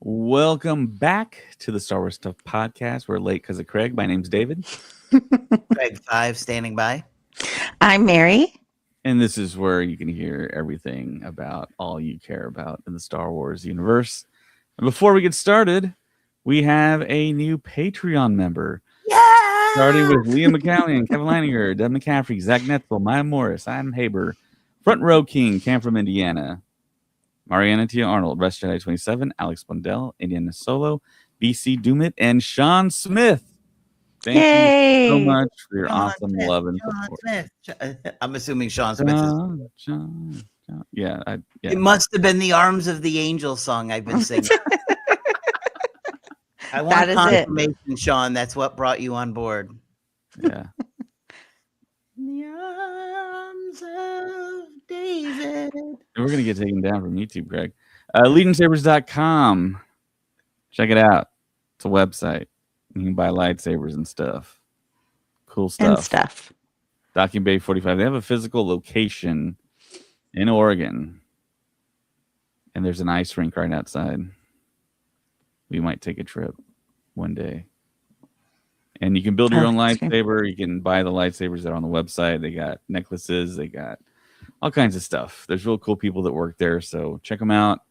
Welcome back to the Star Wars Stuff Podcast. We're late because of Craig. My name's David. Craig 5 standing by. I'm Mary. And this is where you can hear everything about all you care about in the Star Wars universe. And before we get started, we have a new Patreon member. Yeah! Starting with Liam McCallion, Kevin Leininger, Deb McCaffrey, Zach Netzel, Maya Morris, Adam Haber, Front Row King, Cam from Indiana, Mariana Tia Arnold, Rest Jedi 27, Alex Bundell, Indiana Solo, BC Doomit, and Sean Smith. Thank you so much for your awesome love and support. Smith. I'm assuming Sean Smith is. John. Yeah. It must have been the Arms of the Angel song I've been singing. I want confirmation, Sean. That's what brought you on board. Yeah. The Arms of David. And we're going to get taken down from YouTube, Greg. LegionSabers.com. Check it out. It's a website. You can buy lightsabers and stuff. Cool stuff. Docking Bay 45. They have a physical location in Oregon. And there's an ice rink right outside. We might take a trip one day. And you can build your own lightsaber. You can buy the lightsabers that are on the website. They got necklaces. They got all kinds of stuff. There's real cool people that work there. So check them out.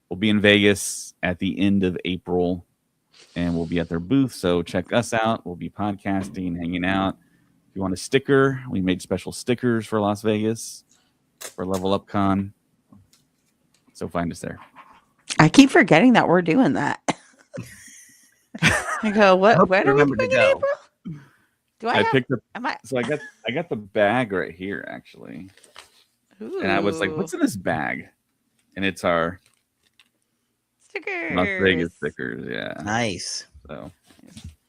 We'll be in Vegas at the end of April. And we'll be at their booth. So check us out. We'll be podcasting, hanging out. If you want a sticker, we made special stickers for Las Vegas for Level Up Con. So find us there. I keep forgetting that we're doing that. I go, what? Where do we remember to go? Do I picked up? So I got the bag right here actually. Ooh. And I was like, "What's in this bag?" And it's our stickers. Las Vegas stickers. Yeah, nice. So,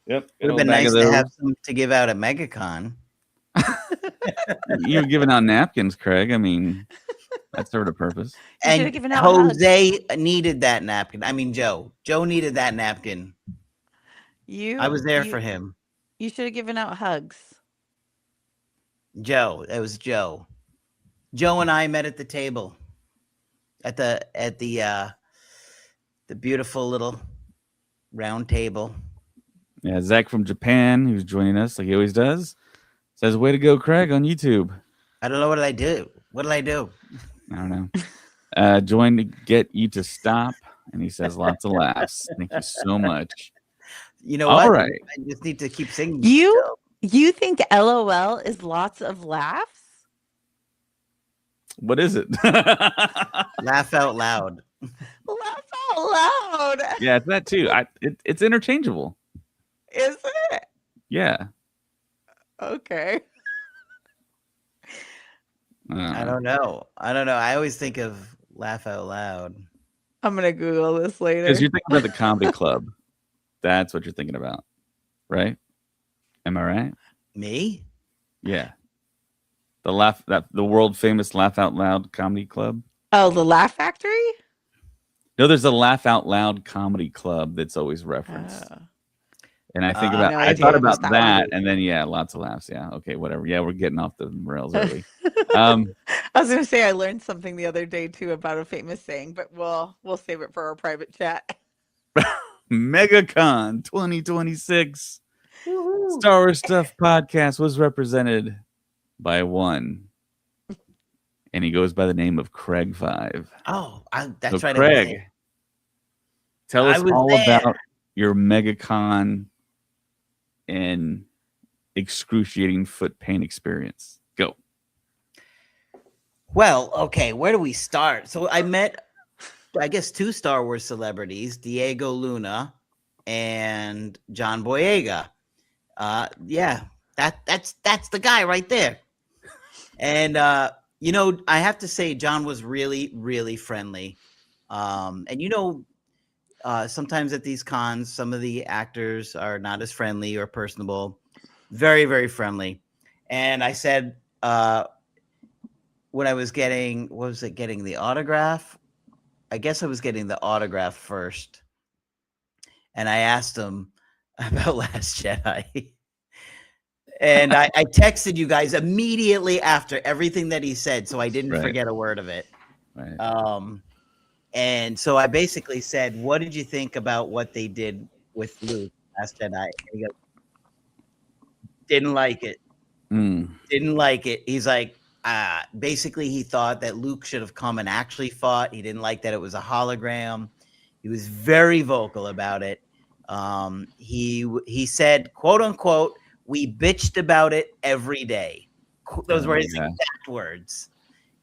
yep. It would have been nice to have some to give out at MegaCon. You're giving out napkins, Craig. I mean, that served a purpose. And Jose needed that napkin. I mean, Joe. Joe needed that napkin. I was there for him. You should have given out hugs. Joe. It was Joe. Joe and I met at the table. At the beautiful little round table. Yeah, Zach from Japan, who's joining us like he always does, says, "Way to go, Craig," on YouTube. I don't know what did I do. What did I do? I don't know. Join to get you to stop, and he says, "Lots of laughs." Thank you so much. You know what? All right. I just need to keep singing. You think LOL is lots of laughs? What is it? Laugh out loud. Laugh out loud. Yeah, it's that too. It's interchangeable. Is it? Yeah. Okay. I don't know. I always think of laugh out loud. I'm gonna Google this later. Because you're thinking about the comedy club. That's what you're thinking about, right? Am I right? Me? Yeah. The world famous Laugh Out Loud comedy club. Oh, the Laugh Factory? No, there's a Laugh Out Loud comedy club that's always referenced. And I think I thought about that, and then lots of laughs. Yeah, okay, whatever. Yeah, we're getting off the rails early. I was gonna say I learned something the other day too about a famous saying, but we'll save it for our private chat. MegaCon 2026 Star Wars Stuff Podcast was represented by one, and he goes by the name of Craig 5. Oh, that's right. Craig, tell us all about your MegaCon and excruciating foot pain experience. Go. Well, okay, where do we start? So I met, I guess, 2 Star Wars celebrities, Diego Luna and John Boyega. That's the guy right there. And I have to say, John was really, really friendly. And sometimes at these cons, some of the actors are not as friendly or personable. Very, very friendly. And I said, when I was getting the autograph? I guess I was getting the autograph first. And I asked him about Last Jedi. And I texted you guys immediately after everything that he said, so I didn't forget a word of it. Right. And so I basically said, "What did you think about what they did with Luke Last Jedi?" And he goes, "Didn't like it. Didn't like it." He's like, basically, he thought that Luke should have come and actually fought. He didn't like that it was a hologram. He was very vocal about it. He said, "quote unquote," "we bitched about it every day." Those were his exact words.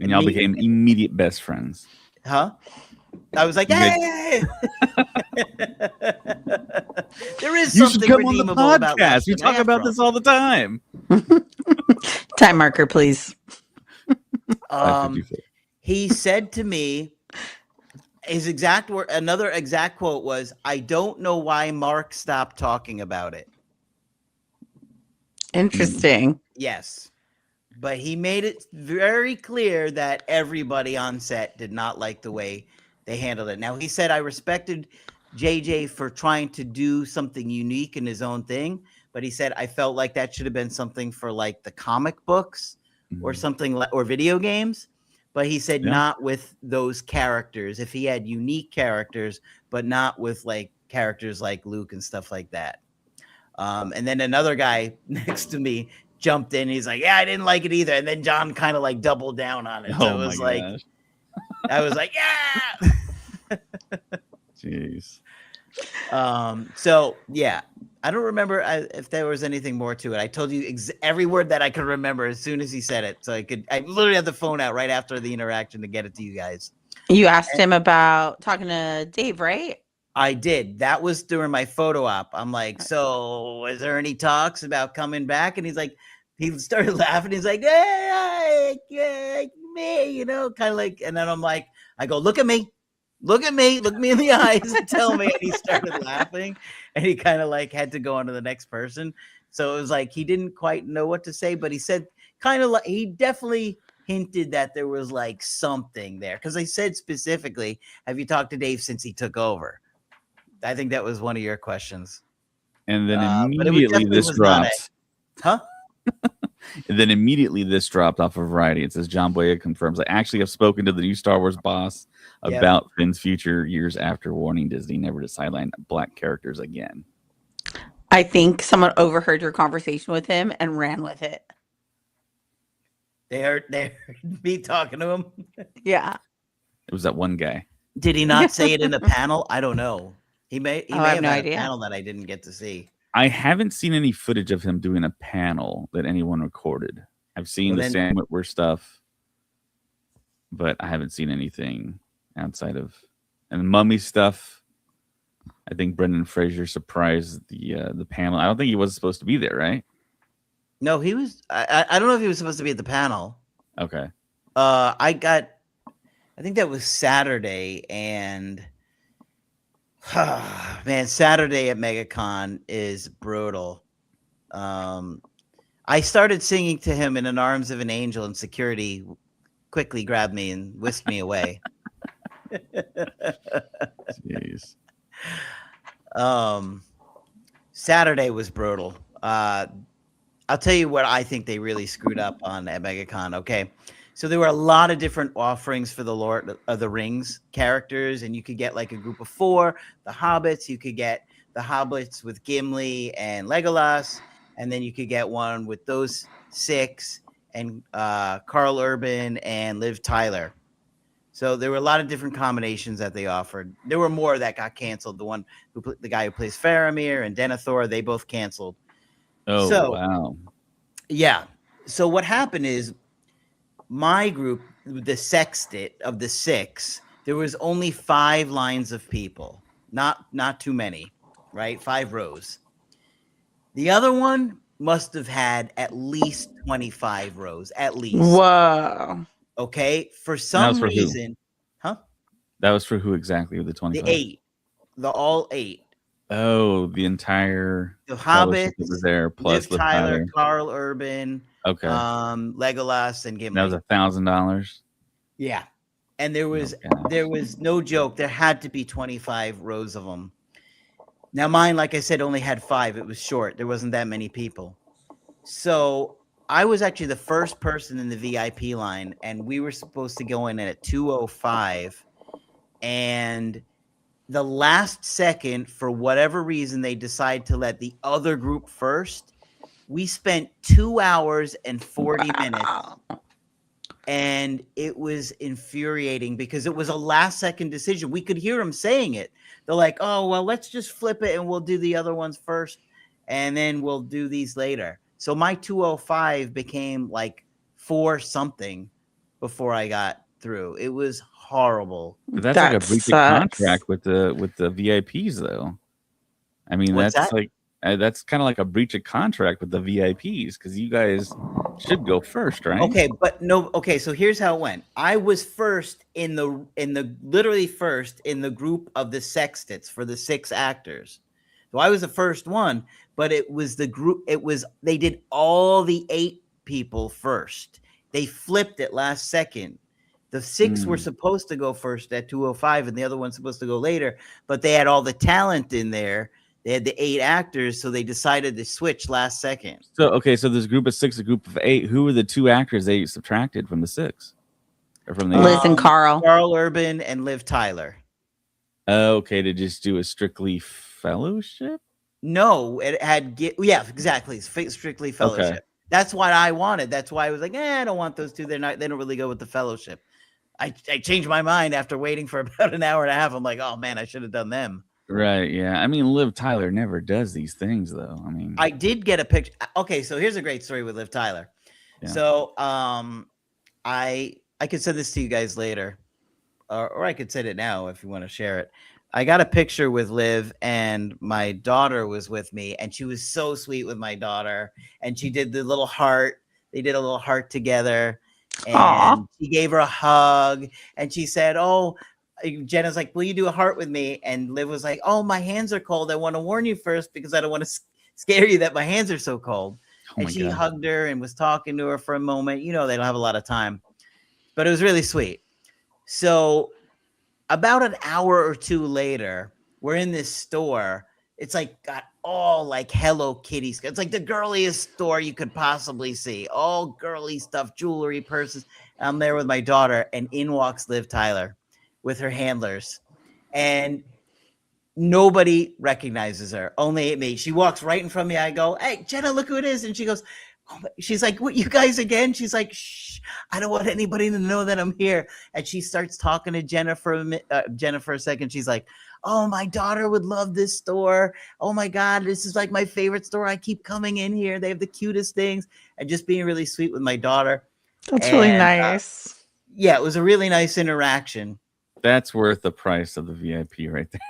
And y'all became immediate best friends. Huh? I was like, "Hey!" There is something redeemable about podcast. We talk about this all the time. Time marker, please. He said to me, his exact word, another exact quote was, "I don't know why Mark stopped talking about it." Interesting. Yes. But he made it very clear that everybody on set did not like the way they handled it. Now, he said, "I respected JJ for trying to do something unique in his own thing." But he said, "I felt like that should have been something for like the comic books or something like, or video games." But he said, not with those characters. If he had unique characters, but not with like characters like Luke and stuff like that. And then another guy next to me jumped in. He's like, "Yeah, I didn't like it either." And then John kind of like doubled down on it. So it was like, I was like, "Yeah." Jeez. So yeah, I don't remember if there was anything more to it. I told you every word that I could remember as soon as he said it. So I literally had the phone out right after the interaction to get it to you guys. You asked him about talking to Dave, right? I did. That was during my photo op. I'm like, "So is there any talks about coming back?" And he's like, he started laughing. He's like, "Hey, me," you know, kind of like, and then I'm like, I go, "Look at me. Look at me. Look me in the eyes and tell me." And he started laughing, and he kind of like had to go on to the next person. So it was like, he didn't quite know what to say, but he said kind of like, he definitely hinted that there was like something there. Cause I said specifically, "Have you talked to Dave since he took over?" I think that was one of your questions. And then immediately this drops. Huh? And then immediately this dropped off of Variety. It says, "John Boyega confirms, I actually have spoken to the new Star Wars boss about Finn's future years after warning Disney never to sideline black characters again." I think someone overheard your conversation with him and ran with it. They heard me talking to him. Yeah. It was that one guy. Did he not say it in a panel? I don't know. He may have no had idea. a panel that I didn't get to see. I haven't seen any footage of him doing a panel that anyone recorded. I've seen the Sam Witwer stuff, but I haven't seen anything outside of and Mummy stuff. I think Brendan Fraser surprised the panel. I don't think he was supposed to be there, right? No, he was. I don't know if he was supposed to be at the panel. Okay. I think that was Saturday, and man, Saturday at MegaCon is brutal. I started singing to him in an Arms of an Angel, and security quickly grabbed me and whisked me away. Jeez. Saturday was brutal. I'll tell you what I think they really screwed up on at MegaCon. Okay. So there were a lot of different offerings for the Lord of the Rings characters, and you could get like a group of 4, the Hobbits. You could get the Hobbits with Gimli and Legolas, and then you could get one with those 6 and Carl Urban and Liv Tyler. So there were a lot of different combinations that they offered. There were more that got canceled. The guy who plays Faramir and Denethor, they both canceled. Oh, wow. Yeah. So what happened is, my group, the sextet of the 6, there was only 5 lines of people, not too many, right? 5 rows. The other one must have had at least 25 rows, at least. Whoa. Okay. For some reason, huh? That was for who exactly with the 25? The 8, all 8. Oh, the entire Hobbit was there plus Liv Tyler, Carl Urban. Okay. Legolas and Gimli. That was $1,000. Yeah, and there was no joke. There had to be 25 rows of them. Now mine, like I said, only had 5. It was short. There wasn't that many people. So I was actually the first person in the VIP line, and we were supposed to go in at 2:05. and the last second, for whatever reason, they decide to let the other group first. We spent 2 hours and 40 minutes, and it was infuriating because it was a last second decision. We could hear them saying it. They're like, oh, well, let's just flip it and we'll do the other ones first, and then we'll do these later. So my 205 became like 4 something before I got through. It was horrible. But that's like a breach of contract with the VIPs, though. I mean, that's kind of like a breach of contract with the VIPs because you guys should go first, right? Okay, but no. Okay, so here's how it went. I was first in the literally first in the group of the sextets for the 6 actors. So I was the first one, but it was the group. They did all the 8 people first. They flipped it last second. The 6 were supposed to go first at 2:05, and the other one's supposed to go later. But they had all the talent in there. They had the 8 actors, so they decided to switch last second. So this group of 6, a group of 8. Who were the 2 actors they subtracted from the 6? Or from the Liz and Carl. Carl Urban and Liv Tyler. Okay, to just do a strictly fellowship? No, it had exactly. Strictly fellowship. Okay. That's what I wanted. That's why I was like, I don't want those 2. They don't really go with the fellowship. I changed my mind after waiting for about an hour and a half. I'm like, oh man, I should have done them. Right. Yeah. I mean, Liv Tyler never does these things, though. I mean, I did get a picture. Okay, so here's a great story with Liv Tyler. Yeah. So, I could send this to you guys later, or I could send it now if you want to share it. I got a picture with Liv, and my daughter was with me, and she was so sweet with my daughter, and she did the little heart. They did a little heart together, and Aww. She gave her a hug, and she said, "Oh." Jenna's like, will you do a heart with me? And Liv was like, oh, my hands are cold. I want to warn you first because I don't want to scare you that my hands are so cold. And she hugged her and was talking to her for a moment. You know, they don't have a lot of time, but it was really sweet. So about an hour or 2 later, we're in this store. It's like got all like Hello Kitty. It's like the girliest store you could possibly see. All girly stuff, jewelry, purses. I'm there with my daughter, and in walks Liv Tyler with her handlers, and nobody recognizes her, only me. She walks right in front of me. I go, hey, Jenna, look who it is. And she goes, oh, she's like, what, you guys again? She's like, shh, I don't want anybody to know that I'm here. And she starts talking to Jenna for a second. She's like, oh, my daughter would love this store. Oh my God, this is like my favorite store. I keep coming in here. They have the cutest things, and just being really sweet with my daughter. That's really nice. Yeah, it was a really nice interaction. That's worth the price of the VIP right there.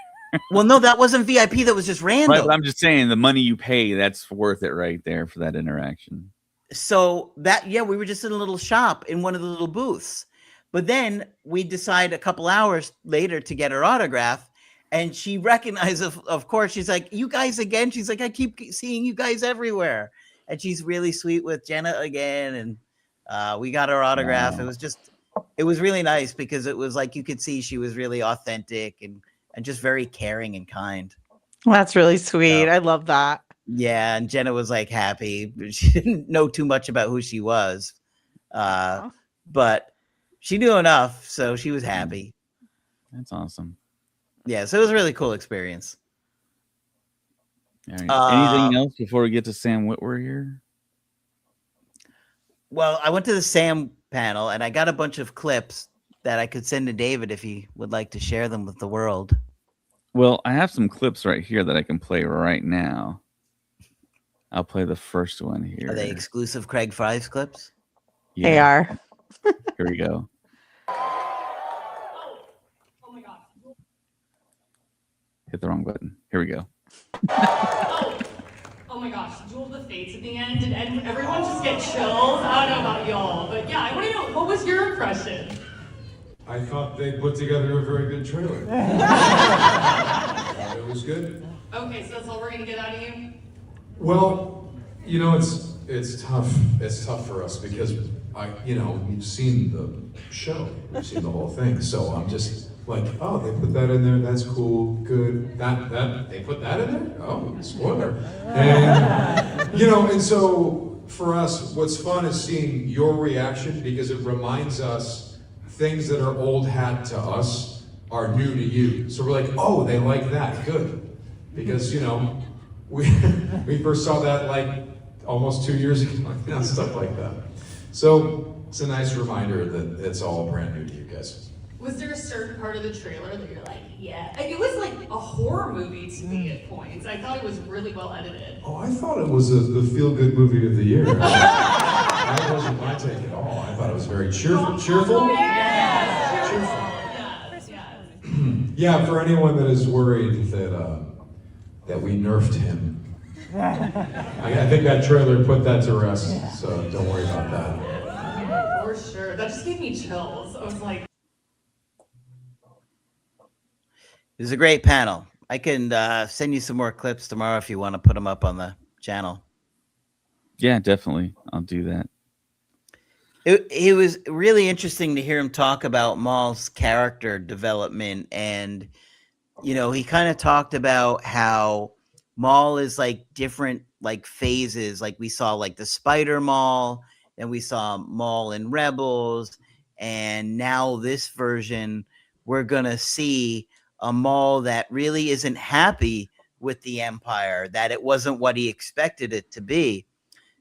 Well, no, that wasn't VIP. That was just random. Right, but I'm just saying the money you pay, that's worth it right there for that interaction. So we were just in a little shop in one of the little booths. But then we decide a couple hours later to get her autograph. And she recognized, of course, she's like, you guys again? She's like, I keep seeing you guys everywhere. And she's really sweet with Jenna again. And we got her autograph. Wow. It was really nice because it was like you could see she was really authentic and just very caring and kind. That's really sweet. I love that. Yeah, and Jenna was like happy. She didn't know too much about who she was, but she knew enough, so she was happy. That's awesome. Yeah, so it was a really cool experience. Anything else before we get to Sam Witwer here? Well, I went to the Sam panel, and I got a bunch of clips that I could send to David if he would like to share them with the world. Well, I have some clips right here that I can play right now. I'll play the first one here. Are they exclusive Craig Fries clips? Yeah. They are. Here we go. Oh my God. Hit the wrong button. Here we go. Oh my gosh, Duel of the Fates at the end. Did everyone just get chills? I don't know about y'all, but yeah, I want to know, what was your impression? I thought they put together a very good trailer. It was good. Okay, so that's all we're going to get out of you? Well, you know, it's tough. It's tough for us because we've seen the show. We've seen the whole thing. So I'm just like, oh, they put that in there. That's cool. Good. That they put that in there? Oh, spoiler. And and so for us, what's fun is seeing your reaction because it reminds us things that are old hat to us are new to you. So we're like, oh, they like that, good. Because, you know, we first saw that like almost 2 years ago, you know, stuff like that. So it's a nice reminder that it's all brand new to you guys. Was there a certain part of the trailer that you're like, yeah? It was like a horror movie to me at points. I thought it was really well edited. Oh, I thought it was the feel-good movie of the year. That wasn't my take at all. I thought it was very cheerful. Cheerful? Yes. Cheerful. Yes. Yeah, for anyone that is worried that we nerfed him, I think that trailer put that to rest, so don't worry about that. For sure. That just gave me chills. I was like... It was a great panel. I can send you some more clips tomorrow if you want to put them up on the channel. Yeah, definitely. I'll do that. It was really interesting to hear him talk about Maul's character development. And, you know, he kind of talked about how Maul is like different like phases. Like we saw like the Spider Maul, and we saw Maul in Rebels. And now this version, we're going to see a Maul that really isn't happy with the Empire, that it wasn't what he expected it to be,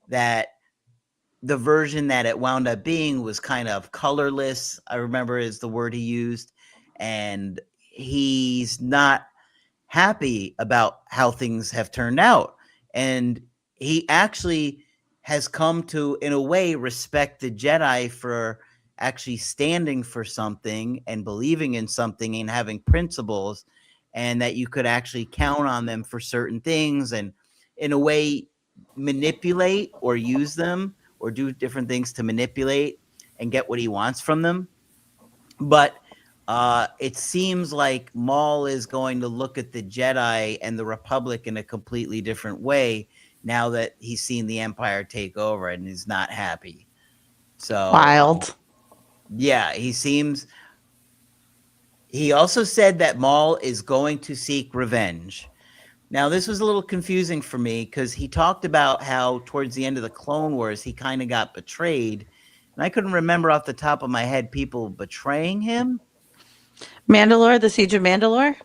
that the version that it wound up being was kind of colorless, I remember is the word he used, and he's not happy about how things have turned out. And he actually has come to, in a way, respect the Jedi for actually standing for something and believing in something and having principles, and that you could actually count on them for certain things and in a way manipulate or use them or do different things to manipulate and get what he wants from them. But it seems like Maul is going to look at the Jedi and the Republic in a completely different way now that he's seen the Empire take over, and he's not happy. So wild. Yeah, he also said that Maul is going to seek revenge. Now, this was a little confusing for me because he talked about how towards the end of the Clone Wars, he kind of got betrayed. And I couldn't remember off the top of my head people betraying him. Mandalore, the Siege of Mandalore?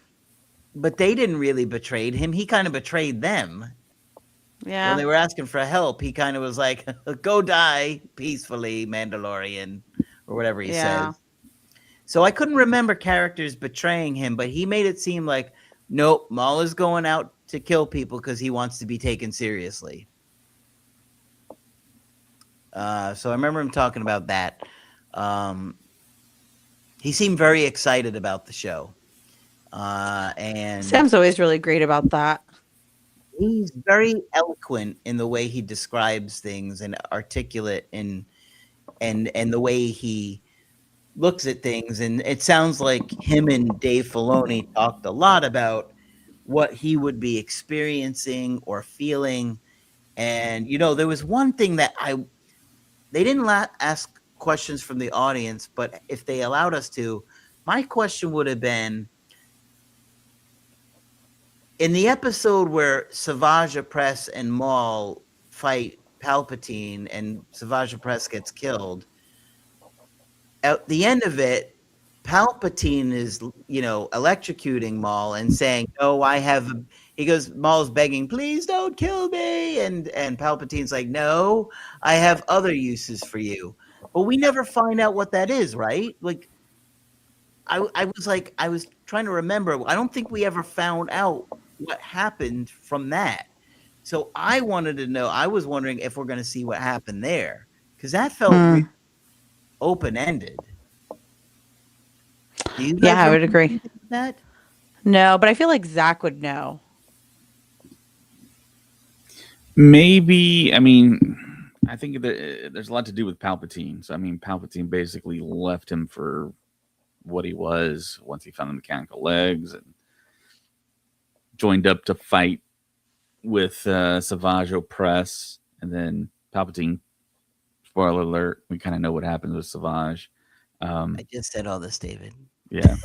But they didn't really betray him. He kind of betrayed them. Yeah. When they were asking for help, he kind of was like, go die peacefully, Mandalorian, or whatever he says. So I couldn't remember characters betraying him, but he made it seem like, nope, Maul is going out to kill people because he wants to be taken seriously. So I remember him talking about that. He seemed very excited about the show. And Sam's always really great about that. He's very eloquent in the way he describes things and articulate and the way he looks at things. And it sounds like him and Dave Filoni talked a lot about what he would be experiencing or feeling. And, you know, there was one thing that they didn't ask questions from the audience, but if they allowed us to, my question would have been, in the episode where Savage Opress and Maul fight Palpatine and Savage Opress gets killed, at the end of it, Palpatine is, you know, electrocuting Maul and saying, "No, he goes, Maul's begging, "Please don't kill me." And Palpatine's like, "No, I have other uses for you." But we never find out what that is, right? Like, I was trying to remember. I don't think we ever found out what happened from that. So I wanted to know, I was wondering if we're going to see what happened there, because that felt really open-ended. Yeah, I would agree. That? No, but I feel like Zach would know. Maybe, I mean, I think there's a lot to do with Palpatine. So, I mean, Palpatine basically left him for what he was once he found the mechanical legs and joined up to fight with Savage Opress. And then Palpatine, spoiler alert, we kind of know what happens with Savage. I just said all this, David. Yeah.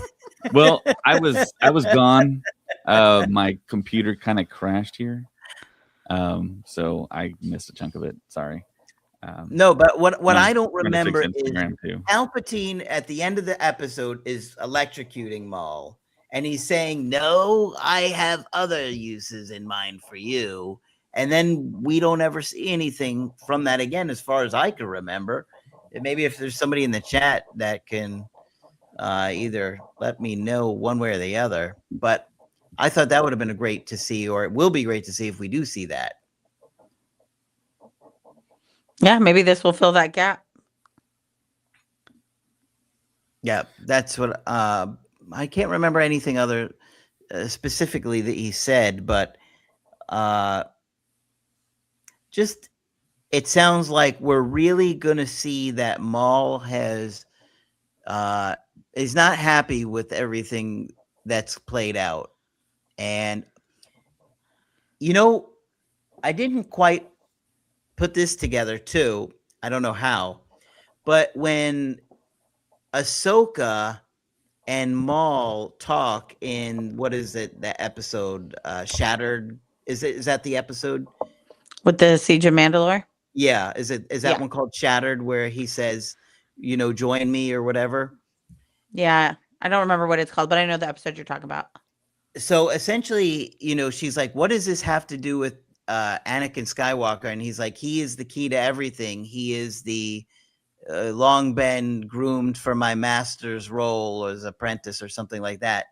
Well, I was gone. My computer kind of crashed here. So I missed a chunk of it. Sorry. No, but what I don't trying to fix remember is Instagram too. Palpatine at the end of the episode is electrocuting Maul, and he's saying, "No, I have other uses in mind for you." And then we don't ever see anything from that again, as far as I can remember. And maybe if there's somebody in the chat that can either let me know one way or the other, but I thought that would have been great to see, or it will be great to see if we do see that. Yeah, maybe this will fill that gap. Yeah, that's what I can't remember anything other specifically that he said, but just it sounds like we're really gonna see that Maul has is not happy with everything that's played out. And you know, I didn't quite put this together too. I don't know how, but when Ahsoka and Maul talk in what is it, that episode, Shattered? Is that the episode? With the Siege of Mandalore? Yeah. Is that one called Shattered, where he says, join me or whatever? Yeah. I don't remember what it's called, but I know the episode you're talking about. So essentially, she's like, what does this have to do with Anakin Skywalker? And he's like, he is the key to everything. He is the long been groomed for my master's role as apprentice or something like that.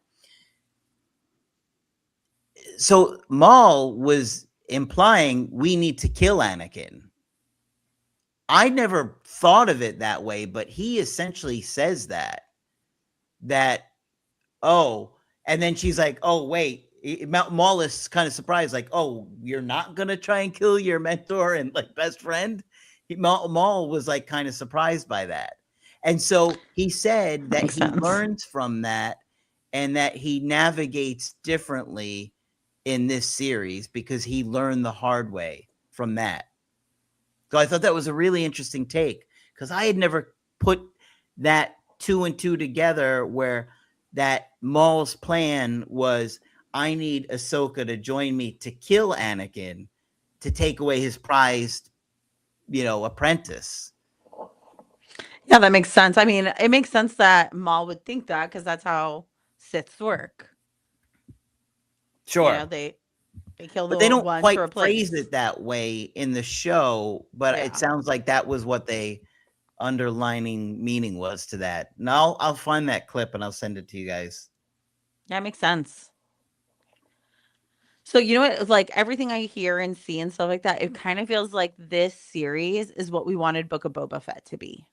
So Maul was implying we need to kill Anakin. I never thought of it that way, but he essentially says that, oh, and then she's like, oh, wait, Maul is kind of surprised, like, oh, you're not going to try and kill your mentor and like best friend? Maul was like kind of surprised by that. And so he said that he learns from that and that he navigates differently in this series because he learned the hard way from that. So I thought that was a really interesting take because I had never put that 2 and 2 together, where that Maul's plan was, I need Ahsoka to join me to kill Anakin to take away his prized, apprentice. Yeah, that makes sense. I mean, it makes sense that Maul would think that because that's how Siths work. Sure. They kill the but they don't one quite to replace. phrase it that way in the show, but it sounds like that was what they underlining meaning was to that. Now I'll find that clip and I'll send it to you guys. That makes sense. So you know what? Like everything I hear and see and stuff like that, it kind of feels like this series is what we wanted Book of Boba Fett to be.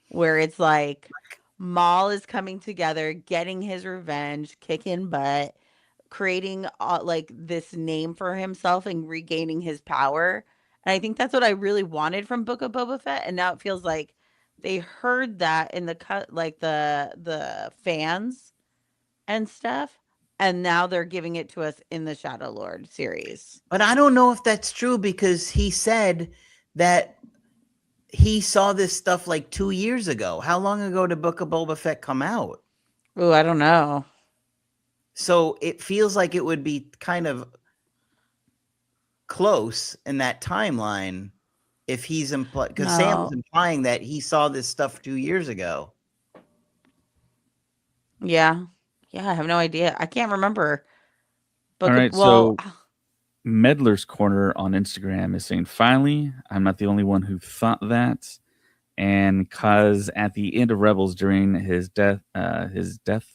Where it's like Maul is coming together, getting his revenge, kicking butt, creating like this name for himself and regaining his power. And I think that's what I really wanted from Book of Boba Fett. And now it feels like they heard that in the cut, like the fans and stuff. And now they're giving it to us in the Shadow Lord series. But I don't know if that's true because he said that he saw this stuff like 2 years ago. How long ago did Book of Boba Fett come out? Oh, I don't know. So it feels like it would be kind of close in that timeline if he's because Sam's implying that he saw this stuff 2 years ago. Yeah. Yeah, I have no idea. I can't remember. All right, so Meddler's Corner on Instagram is saying, finally, I'm not the only one who thought that. And cause at the end of Rebels during his death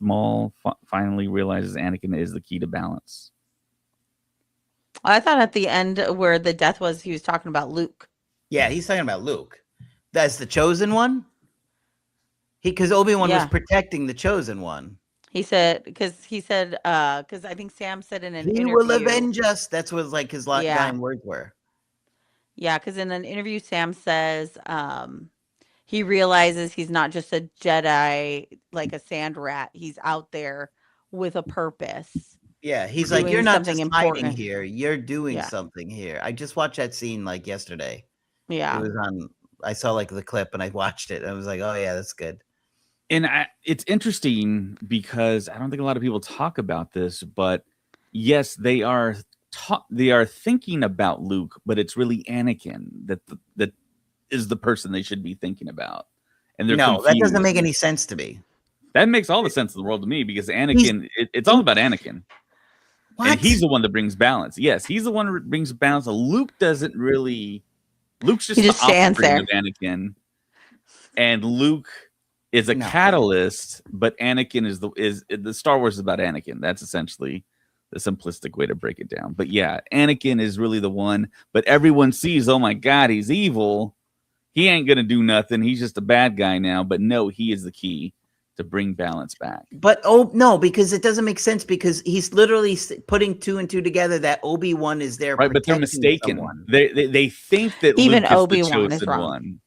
Maul finally realizes Anakin is the key to balance. I thought at the end where the death was, he was talking about Luke. Yeah, he's talking about Luke. That's the chosen one? Because Obi-Wan was protecting the chosen one. He said, because I think Sam said in an interview. He will avenge us. That's what like his dying words were. Yeah, because in an interview, Sam says he realizes he's not just a Jedi, like a sand rat. He's out there with a purpose. Yeah, he's like, you're not just hiding here. You're doing something here. I just watched that scene like yesterday. Yeah. It was on, I saw like the clip and I watched it. And I was like, oh yeah, that's good. And it's interesting because I don't think a lot of people talk about this, but yes, they are thinking about Luke, but it's really Anakin that is the person they should be thinking about. And they're confused. That doesn't make any sense to me. That makes all the sense in the world to me, because Anakin, it's all about Anakin. What? And he's the one that brings balance. Yes, he's the one that brings balance. Luke doesn't really. Luke's just the offspring of Anakin, and Luke is a catalyst. But Anakin is the Star Wars is about Anakin. That's essentially the simplistic way to break it down. But yeah, Anakin is really the one. But everyone sees, oh my God, he's evil. He ain't gonna do nothing. He's just a bad guy now. But no, he is the key to bring balance back. But no, because it doesn't make sense, because he's literally putting 2 and 2 together that Obi-Wan is there. Right, but they're mistaken. They think that even Luke Obi-Wan is the chosen is wrong. one.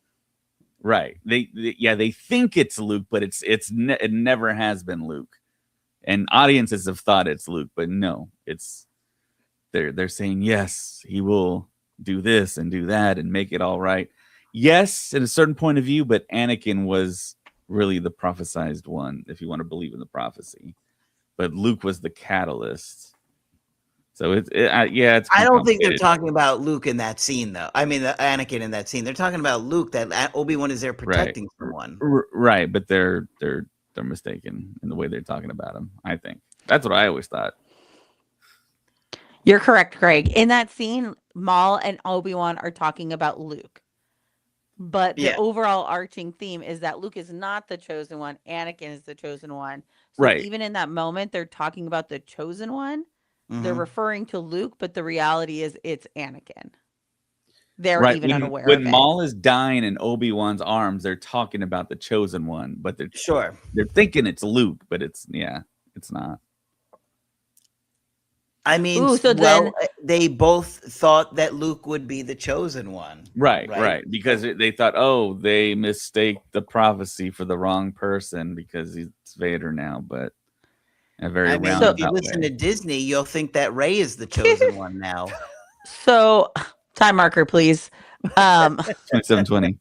Right. They think it's Luke, but it never has been Luke. And audiences have thought it's Luke, but no, they're saying yes, he will do this and do that and make it all right. Yes, at a certain point of view, but Anakin was really the prophesized one, if you want to believe in the prophecy. But Luke was the catalyst. So it's I don't think they're talking about Luke in that scene, though. I mean, the Anakin in that scene. They're talking about Luke, that Obi-Wan is there protecting someone. Right, but they're mistaken in the way they're talking about him. I think that's what I always thought. You're correct, Greg. In that scene, Maul and Obi-Wan are talking about Luke. But the overall arching theme is that Luke is not the chosen one. Anakin is the chosen one. So right. Even in that moment, they're talking about the chosen one. Mm-hmm. They're referring to Luke, but the reality is it's Anakin. They're even unaware of it. When Maul is dying in Obi-Wan's arms, they're talking about the chosen one, but they're thinking it's Luke, but it's not. I mean, they both thought that Luke would be the chosen one. Right. Because they thought, oh, they mistake the prophecy for the wrong person because he's Vader now, but in a very roundabout if you listen to Disney, you'll think that Rey is the chosen one now. So, time marker, please. 27:20.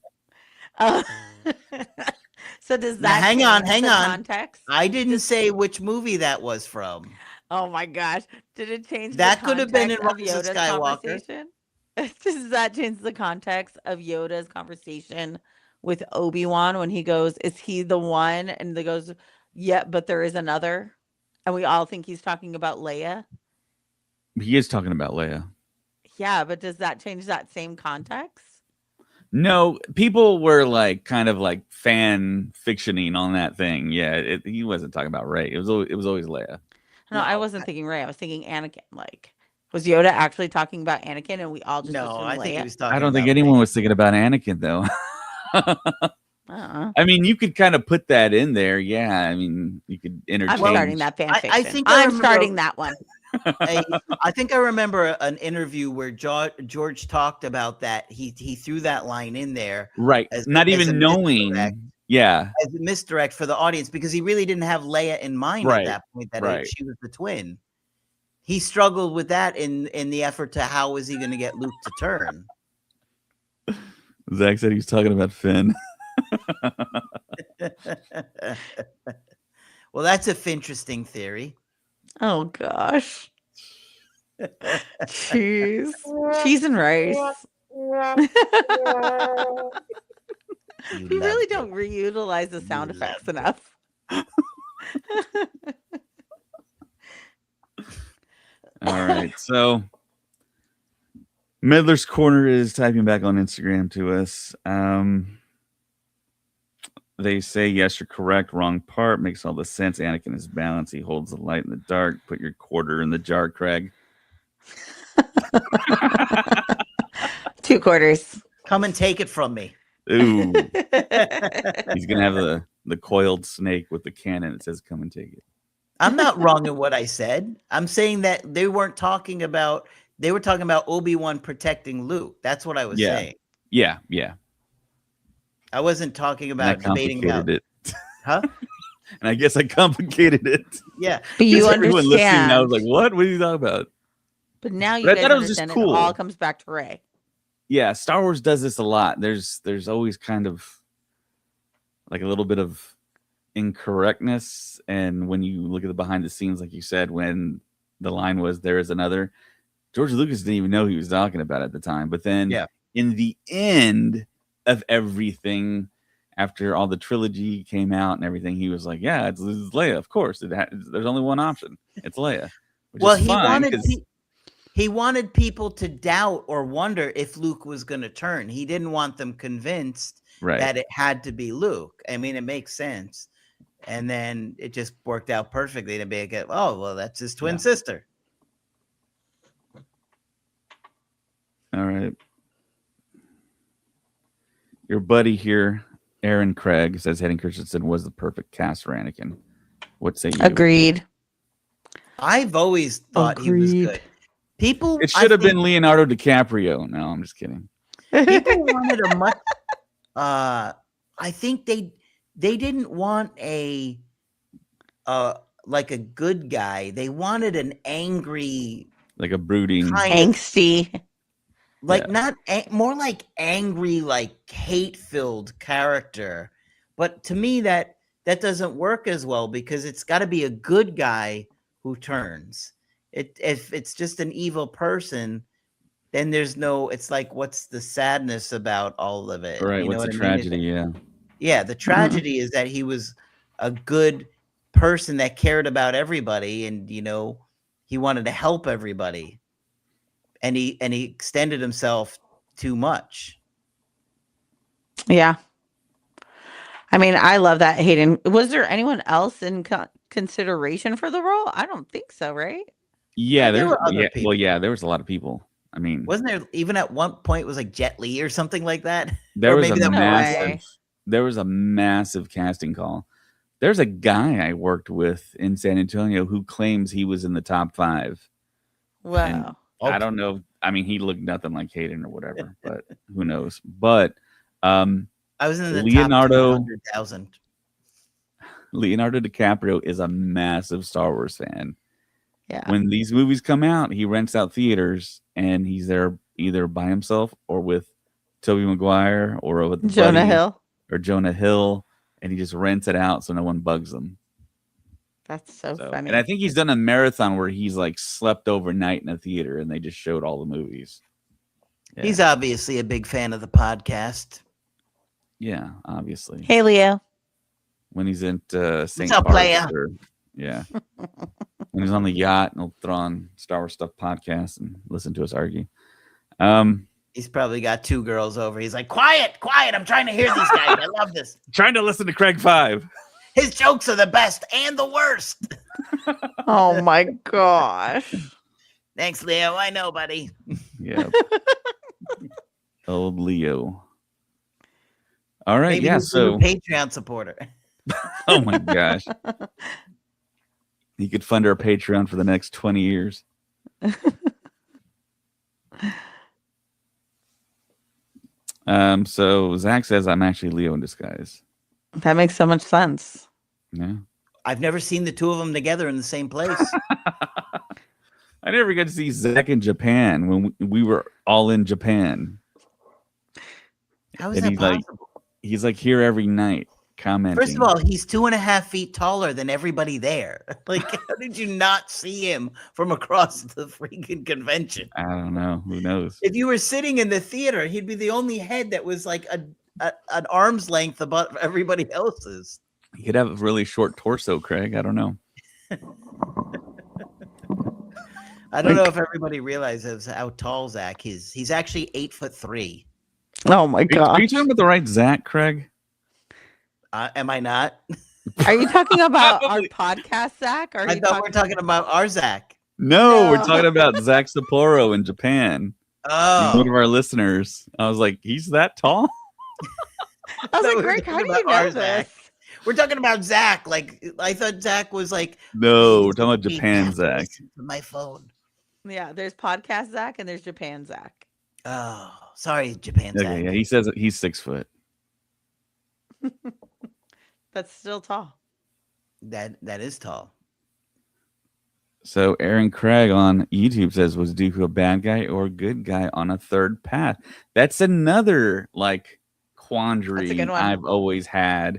So does that hang on. Context? I didn't say which movie that was from. Oh my gosh. Did it change that the could have been in Rise of Yoda's Skywalker conversation? Does that change the context of Yoda's conversation with Obi-Wan when he goes, is he the one? And he goes, yeah, but there is another. And we all think he's talking about Leia. He is talking about Leia. Yeah, but does that change that same context? No, people were kind of fan fictioning on that thing. Yeah, he wasn't talking about Rey. It was always Leia. No, I wasn't thinking Rey. I was thinking Anakin. Was Yoda actually talking about Anakin, and we all just assumed Leia? Think he was talking. I don't think anyone was thinking about Anakin, though. I mean, you could kind of put that in there. Yeah, I mean, you could interchange. I'm starting that fan fiction. I'm starting that one. I think I remember an interview where George talked about that. He threw that line in there, right? Not even knowing. Yeah, as a misdirect for the audience, because he really didn't have Leia in mind at that point, that she was the twin. He struggled with that in the effort to how was he going to get Luke to turn. Zach said he was talking about Finn. Well, that's a interesting theory. Oh gosh. Cheese and rice. You really don't reutilize the sound effects enough. All right. So Meddler's Corner is typing back on Instagram to us. They say, yes, you're correct. Wrong part. Makes all the sense. Anakin is balanced. He holds the light in the dark. Put your quarter in the jar, Craig. 2 quarters. Come and take it from me. Ooh. He's going to have the coiled snake with the cannon. It says, come and take it. I'm not wrong in what I said. I'm saying that they were talking about Obi-Wan protecting Luke. That's what I was saying. Yeah. I wasn't talking about debating about it. Huh? And I guess I complicated it. Yeah. But you everyone understand. Listening now was like, what? What are you talking about? But now you guys understand it all comes back to Rey. Yeah, Star Wars does this a lot. There's always kind of a little bit of incorrectness. And when you look at the behind the scenes, like you said, when the line was there is another, George Lucas didn't even know he was talking about it at the time. But then in the end of everything, after all the trilogy came out and everything, he was like, yeah, it's Leia. Of course. There's only one option. It's Leia. Well, he wanted people to doubt or wonder if Luke was going to turn. He didn't want them convinced that it had to be Luke. I mean, it makes sense. And then it just worked out perfectly to be like, oh, well, that's his twin sister. All right. Your buddy here, Aaron Craig, says Hayden Christensen was the perfect cast for Anakin. What say you? Agreed. I've always thought he was good. It should have been Leonardo DiCaprio. No, I'm just kidding. People wanted a much. I think they didn't want like a good guy. They wanted an angry, like a brooding, angsty, more like angry, like hate-filled character. But to me, that doesn't work as well because it's got to be a good guy who turns. If it's just an evil person, then there's no. It's like, what's the sadness about all of it? Right. What's the tragedy? Yeah. The tragedy is that he was a good person that cared about everybody, and he wanted to help everybody, and he extended himself too much. Yeah. I mean, I love that, Hayden. Was there anyone else in consideration for the role? I don't think so, right? Yeah, there were other people. Well, yeah, there was a lot of people. I mean, wasn't there even at one point it was like Jet Li or something like that? There was a massive casting call. There's a guy I worked with in San Antonio who claims he was in the top 5. Wow. I don't know. I mean, he looked nothing like Hayden or whatever, but who knows? But I was in the top 200,000. Leonardo DiCaprio is a massive Star Wars fan. Yeah. When these movies come out, he rents out theaters and he's there either by himself or with Tobey Maguire or with Jonah Hill, and he just rents it out so no one bugs them. That's so funny. And I think he's done a marathon where he's like slept overnight in a theater and they just showed all the movies. Yeah. He's obviously a big fan of the podcast. Yeah, obviously. Hey, Leo. When he's in St. Bart's. Yeah. When he's on the yacht, and he'll throw on Star Wars Stuff podcast and listen to us argue. He's probably got 2 girls over. He's like, quiet. I'm trying to hear these guys. I love this. Trying to listen to Craig 5. His jokes are the best and the worst. Oh my gosh. Thanks, Leo. I know, buddy. Yeah. Old Leo. All right. Maybe so a Patreon supporter. Oh my gosh. He could fund our Patreon for the next 20 years. So Zach says I'm actually Leo in disguise. That makes so much sense. Yeah. I've never seen the 2 of them together in the same place. I never got to see Zach in Japan when we were all in Japan. How is that possible? He's like here every night commenting. First of all, he's 2.5 feet taller than everybody there. Like, how did you not see him from across the freaking convention? I don't know. Who knows? If you were sitting in the theater, he'd be the only head that was like an arm's length above everybody else's. He could have a really short torso, Craig. I don't know. I don't know if everybody realizes how tall Zach is. He's actually 8'3". Oh my god! Are you talking about the right Zach, Craig? Am I not? Are you talking about our podcast, Zach? Or I thought we're talking about our Zach. No, we're talking about Zach Sapporo in Japan. Oh, he's one of our listeners. I was like, he's that tall? I was like, Greg, how do you know this? We're talking about Zach. Like, I thought Zach was like. No, we're talking about Japan Zach. My phone. Yeah, there's podcast Zach and there's Japan Zach. Oh, sorry, Japan Zach. Okay, yeah, he says he's 6 foot. That's still tall. That is tall. So Aaron Craig on YouTube says, was Dooku a bad guy or a good guy on a third path? That's another like quandary I've always had,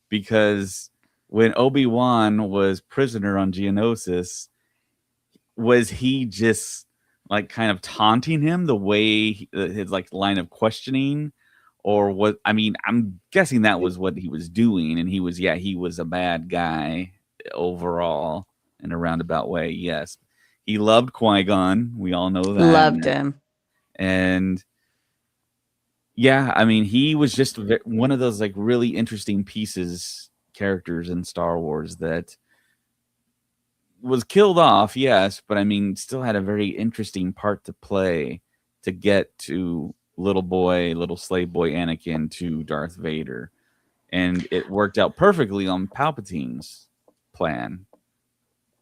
because when Obi-Wan was prisoner on Geonosis, was he just like kind of taunting him the way his like line of questioning, or what? I mean, I'm guessing that was what he was doing, and he was a bad guy overall in a roundabout way. Yes, he loved Qui-Gon. We all know that. Loved him. And yeah, I mean, he was just one of those like really interesting characters in Star Wars that was killed off, yes, but I mean, still had a very interesting part to play to get to little slave boy Anakin to Darth Vader. And it worked out perfectly on Palpatine's plan,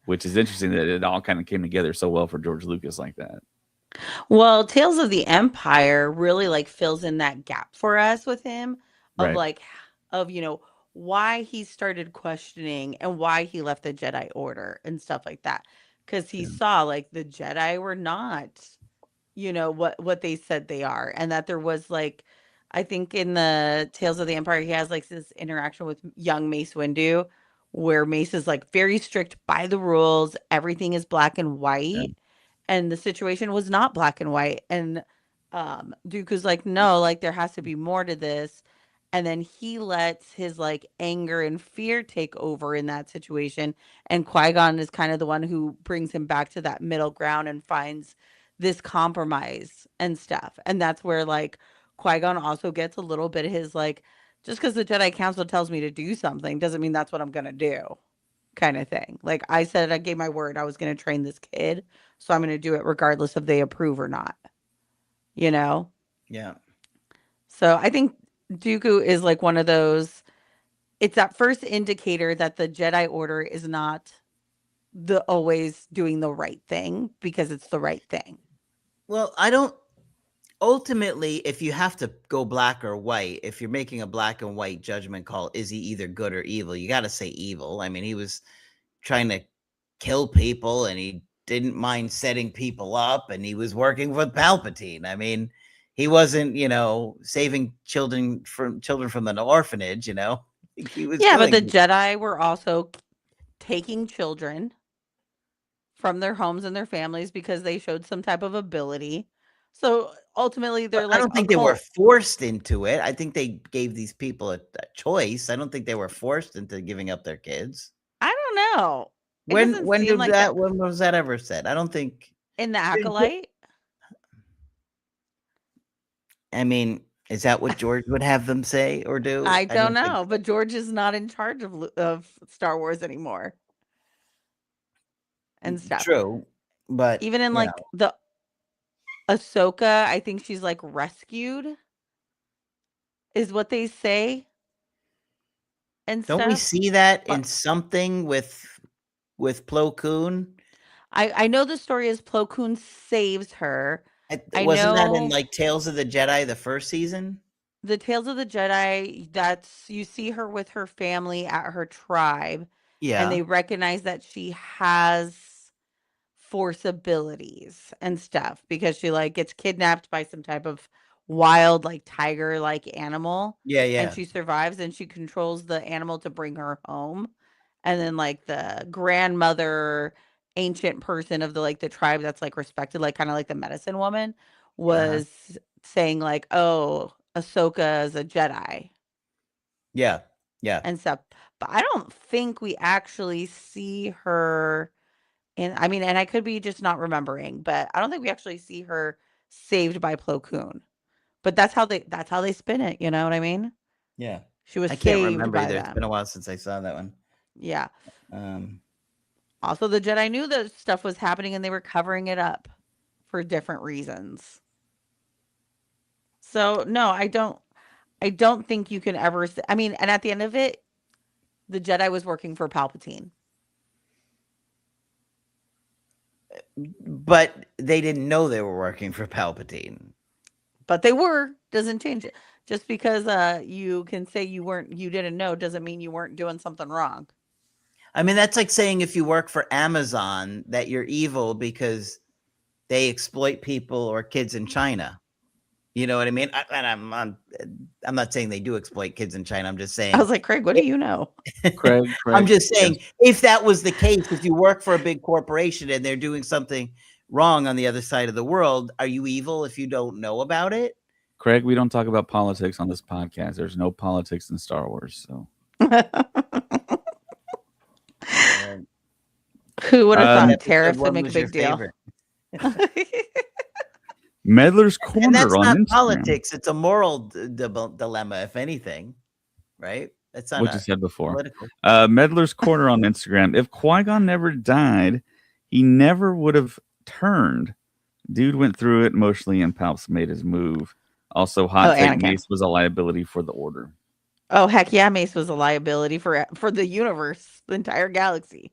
which is interesting that it all kind of came together so well for George Lucas like that. Well, Tales of the Empire really like fills in that gap for us with him of Right. why he started questioning and why he left the Jedi Order and stuff like that. Because he saw like the Jedi were not, what they said they are. And that there was like, I think in the Tales of the Empire, he has like this interaction with young Mace Windu where Mace is like very strict by the rules. Everything is black and white. And the situation was not black and white. And Dooku's like, no, like there has to be more to this. And then he lets his like anger and fear take over in that situation. And Qui-Gon is kind of the one who brings him back to that middle ground and finds this compromise and stuff. And that's where like Qui-Gon also gets a little bit of his like, just because the Jedi Council tells me to do something doesn't mean that's what I'm going to do kind of thing. Like I said, I gave my word I was going to train this kid. So I'm going to do it regardless if they approve or not. Yeah. So I think Dooku is like one of those, it's that first indicator that the Jedi Order is not always doing the right thing because it's the right thing. Well, ultimately, if you have to go black or white, if you're making a black and white judgment call, is he either good or evil? You got to say evil. I mean, he was trying to kill people and he didn't mind setting people up and he was working with Palpatine. I mean, he wasn't, saving children from an orphanage, He was but the Jedi were also taking children from their homes and their families because they showed some type of ability. So ultimately, they're like, I don't think they were forced into it. I think they gave these people a choice. I don't think they were forced into giving up their kids. I don't know. When was that ever said? I don't think in the Acolyte. I mean, is that what George would have them say or do? I don't know, but George is not in charge of Star Wars anymore. And stuff. True, but even in like the Ahsoka, I think she's like rescued, is what they say. And don't we see that in something with Plo Koon? I know the story is Plo Koon saves her. Wasn't that in like Tales of the Jedi, the first season? The Tales of the Jedi, you see her with her family at her tribe. Yeah. And they recognize that she has force abilities and stuff because she like gets kidnapped by some type of wild like tiger like animal. Yeah. And she survives and she controls the animal to bring her home. And then like the grandmother ancient person of the tribe that's like respected, like kind of like the medicine woman was saying like, oh, Ahsoka is a Jedi. Yeah. And stuff. But I don't think we actually see her and I could be just not remembering, but I don't think we actually see her saved by Plo Koon. But that's how they spin it, you know what I mean? Yeah. She was I can't saved remember by either. them. It's been a while since I saw that one. Yeah. Also, the Jedi knew that stuff was happening and they were covering it up for different reasons. So no, I don't think you can ever. And at the end of it, the Jedi was working for Palpatine. But they didn't know they were working for Palpatine. But they were. Doesn't change it. Just because you can say you didn't know doesn't mean you weren't doing something wrong. I mean, that's like saying if you work for Amazon that you're evil because they exploit people or kids in China. You know what I mean? I'm not saying they do exploit kids in China. I'm just saying. I was like, Craig, what do you know? Craig. I'm just saying, if that was the case, if you work for a big corporation and they're doing something wrong on the other side of the world. Are you evil if you don't know about it? Craig, we don't talk about politics on this podcast. There's no politics in Star Wars. So who would have thought Episode tariffs would one make a was your big deal? favorite. Meddler's And Corner that's on not Instagram. politics. It's a moral dilemma, if anything, right? That's not What you said before. political. Meddler's Corner on Instagram. If Qui-Gon never died, he never would have turned. Dude went through it emotionally, and Palps made his move. Also, hot take, Anakin. Mace was a liability for the Order. Oh, heck yeah, Mace was a liability for the universe, the entire galaxy.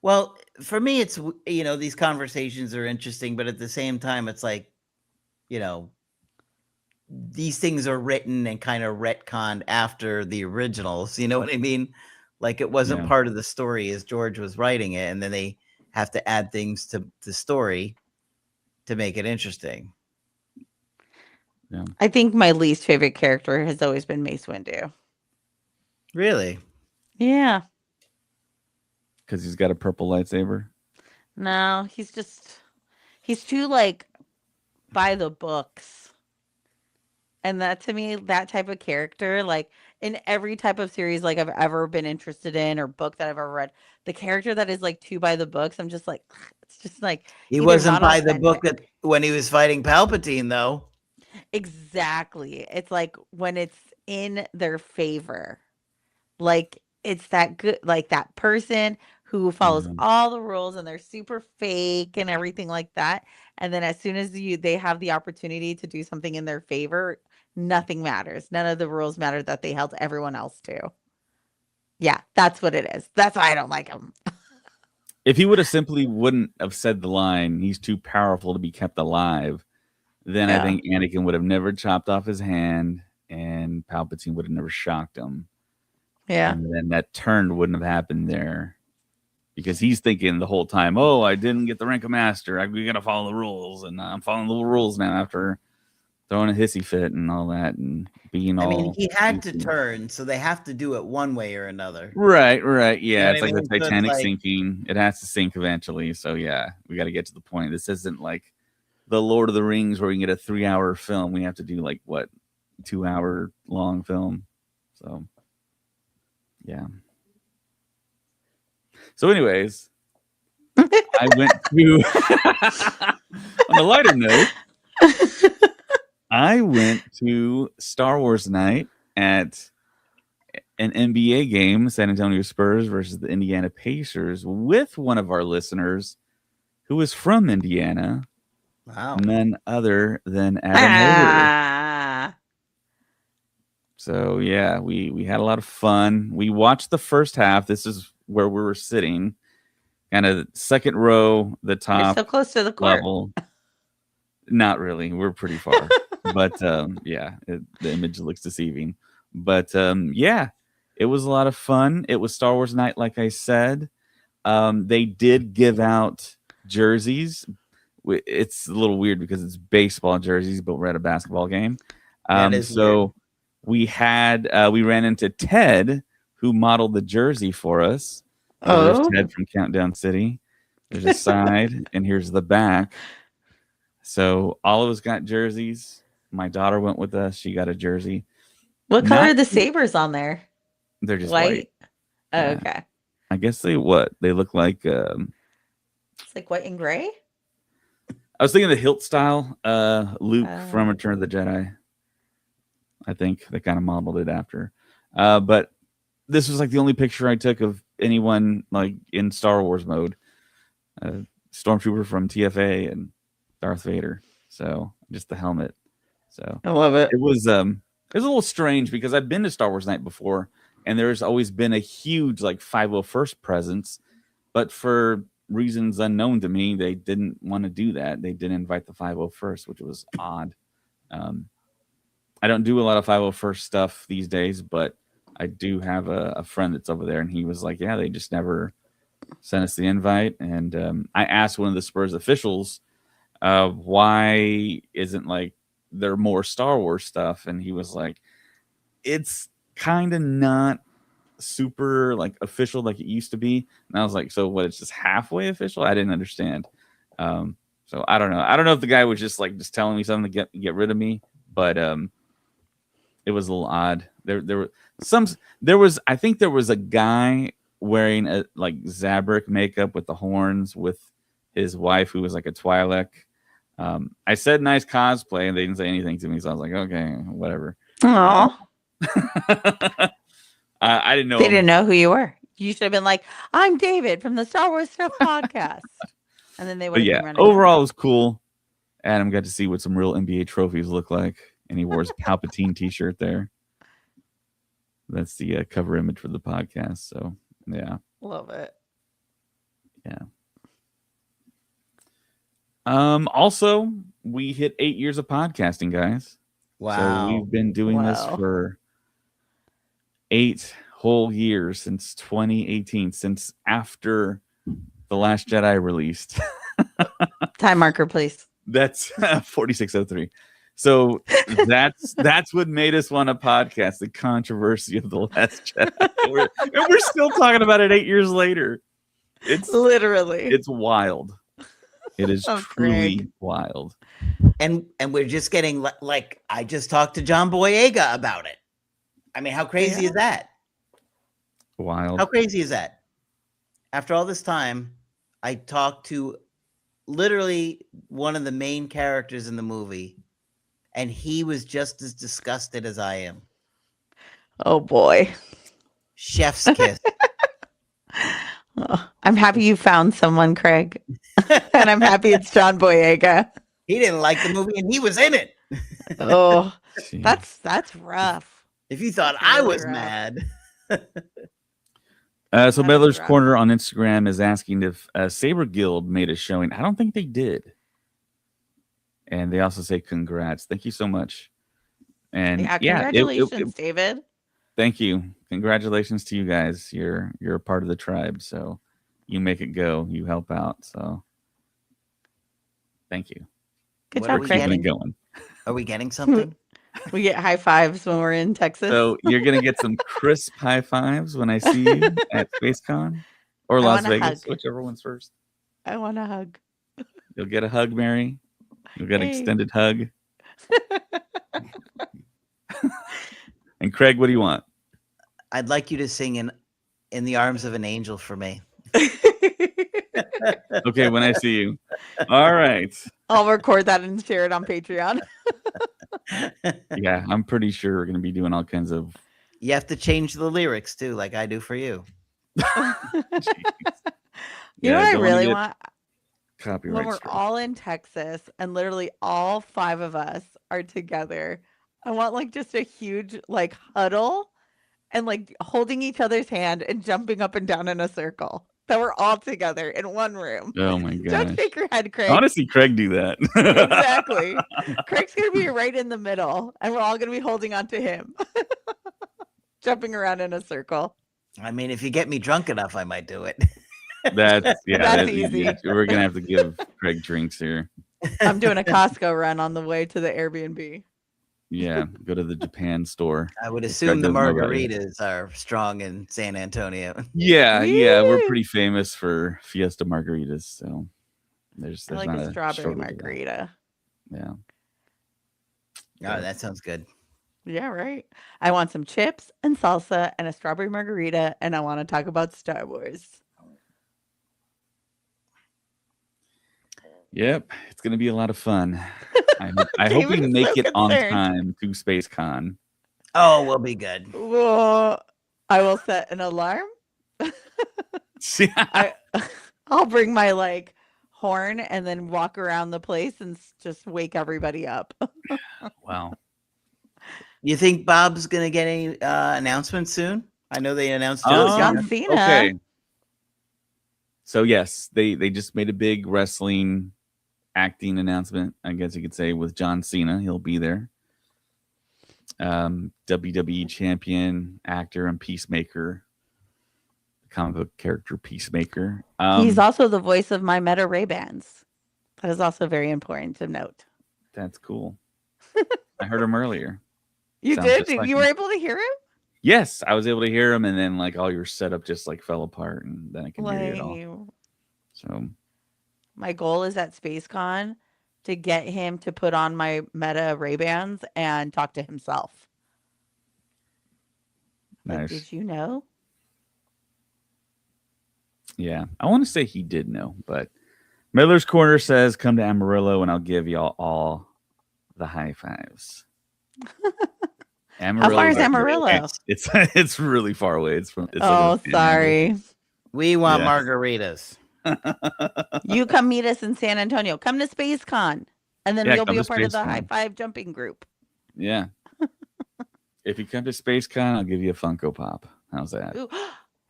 Well, for me, it's, these conversations are interesting, but at the same time, it's like, these things are written and kind of retconned after the originals. You know what I mean? Like it wasn't part of the story as George was writing it, and then they have to add things to the story to make it interesting. Yeah. I think my least favorite character has always been Mace Windu. Really? Yeah. Because he's got a purple lightsaber. No, he's too like by the books. And that, to me, that type of character, like in every type of series like I've ever been interested in or book that I've ever read, the character that is like too by the books, I'm just like, it's just like He either wasn't not by the book authentic. when he was fighting Palpatine, though. Exactly. It's like when it's in their favor. Like it's that good, like that person who follows all the rules and they're super fake and everything like that. And then as soon as they have the opportunity to do something in their favor, nothing matters. None of the rules matter that they held everyone else to. Yeah, that's what it is. That's why I don't like him. If he would have simply wouldn't have said the line, he's too powerful to be kept alive, then I think Anakin would have never chopped off his hand and Palpatine would have never shocked him. Yeah. And then that turn wouldn't have happened there because he's thinking the whole time, oh, I didn't get the rank of master. We got to follow the rules. And I'm following the rules now after throwing a hissy fit and all that and being all. I mean, he had to turn, so they have to do it one way or another. Right. Yeah. You know It's like what I mean? the Titanic So it's like, sinking. It has to sink eventually. So, yeah, we got to get to the point. This isn't like the Lord of the Rings where we can get a 3-hour film. We have to do like, 2-hour long film. So, yeah. So, anyways, I went to, on a lighter note, I went to Star Wars night at an NBA game, San Antonio Spurs versus the Indiana Pacers, with one of our listeners who is from Indiana. wow. None other than Adam Hader. So, yeah, we had a lot of fun. We watched the first half. This is where we were sitting, kind of second row, the top. You're so close to the court. Level. Not really. We're pretty far. But, yeah, the image looks deceiving. But, yeah, it was a lot of fun. It was Star Wars night, like I said. They did give out jerseys. It's a little weird because it's baseball jerseys, but we're at a basketball game. So weird. We ran into Ted, who modeled the jersey for us. There's Ted from Countdown City. There's a side, and here's the back. So all of us got jerseys. My daughter went with us. She got a jersey. What color are the sabers on there? They're just white. Oh, yeah. Okay. I guess they look like it's like white and gray. I was thinking the hilt style Luke from Return of the Jedi. I think they kind of modeled it after. But this was like the only picture I took of anyone like in Star Wars mode. Stormtrooper from TFA and Darth Vader. So just the helmet. So I love it. It was a little strange because I've been to Star Wars night before and there's always been a huge like 501st presence, but for reasons unknown to me, they didn't want to do that. They didn't invite the 501st, which was odd. I don't do a lot of 501st stuff these days, but I do have a friend that's over there, and he was like, yeah, they just never sent us the invite. And I asked one of the Spurs officials, why isn't like there more Star Wars stuff? And he was like, it's kind of not super like official like it used to be. And I was like, so what? It's just halfway official. I didn't understand. So I don't know. I don't know if the guy was just telling me something to get rid of me, but it was a little odd. I think there was a guy wearing a like Zabrak makeup with the horns with his wife who was like a Twi'lek. I said nice cosplay and they didn't say anything to me, so I was like, okay, whatever. Aww. I didn't know. They didn't know who you were. You should have been like, I'm David from the Star Wars Stuff podcast. And then they would have been running. Overall, it was cool. Adam got to see what some real NBA trophies look like. And he wore his Palpatine t-shirt there. That's the cover image for the podcast. So, yeah. Love it. Yeah. Also, we hit 8 years of podcasting, guys. Wow. So we've been doing this for 8 whole years since 2018, since after The Last Jedi released. Time marker, please. That's 4603. So that's what made us want a podcast, the controversy of The Last Jedi. And we're still talking about it 8 years later. It's literally. It's wild. It is truly wild. And we're just getting like I just talked to John Boyega about it. I mean, how crazy is that? Wild. How crazy is that? After all this time, I talked to literally one of the main characters in the movie, and he was just as disgusted as I am. Oh boy. Chef's kiss. Oh, I'm happy you found someone, Craig. And I'm happy it's John Boyega. He didn't like the movie and he was in it. Oh, that's rough. If you thought I was mad. So Meddler's Corner on Instagram is asking if Saber Guild made a showing. I don't think they did. And they also say congrats. Thank you so much. And congratulations, David. Thank you. Congratulations to you guys. You're a part of the tribe, so you make it go. You help out. So thank you. Good job, Craig. Going. Are we getting something? We get high fives when we're in Texas. So you're gonna get some crisp high fives when I see you at SpaceCon or Las Vegas, whichever one's first. I want a hug. You'll get a hug, Mary. You'll get an extended hug. And Craig, what do you want? I'd like you to sing in the arms of an angel for me. Okay, when I see you. All right. I'll record that and share it on Patreon. Yeah, I'm pretty sure we're going to be doing all kinds of... You have to change the lyrics, too, like I do for you. You know what I really want? Copyright when we're all in Texas and literally all 5 of us are together, I want like just a huge like huddle and like holding each other's hand and jumping up and down in a circle. That we're all together in one room. Oh my gosh. Don't shake your head, Craig. Honestly, Craig do that. Exactly. Craig's going to be right in the middle and we're all going to be holding on to him. Jumping around in a circle. I mean, if you get me drunk enough, I might do it. That's easy. We're going to have to give Craig drinks here. I'm doing a Costco run on the way to the Airbnb. Yeah, go to the Japan store. I would assume the margaritas are strong in San Antonio. Yeah, we're pretty famous for Fiesta margaritas. So there's like not a strawberry margarita. Yeah. Oh, that sounds good. Yeah, right. I want some chips and salsa and a strawberry margarita, and I want to talk about Star Wars. Yep, it's going to be a lot of fun. I hope we make it on time to SpaceCon. Oh, we'll be good. Well, I will set an alarm. I'll bring my like horn and then walk around the place and just wake everybody up. Wow. You think Bob's going to get any announcements soon? I know they announced John Cena. Okay. So yes, they just made a big wrestling acting announcement, I guess you could say, with John Cena. He'll be there. WWE champion, actor, and Peacemaker. Comic book character Peacemaker. He's also the voice of my Meta Ray-Bans. That is also very important to note. That's cool. I heard him earlier. You did? You were able to hear him? Yes, I was able to hear him, and then like all your setup just like fell apart, and then I can hear you at all. So my goal is at SpaceCon to get him to put on my Meta Ray-Bans and talk to himself. Like, nice. did you know? Yeah, I want to say he did know, but Miller's Corner says, "Come to Amarillo, and I'll give y'all all the high fives." How far is Amarillo? It's really far away. It's like sorry. We want margaritas. You come meet us in San Antonio. Come to SpaceCon, and then you'll be a part of the high five jumping group. Yeah. If you come to SpaceCon, I'll give you a Funko Pop. How's that? Ooh.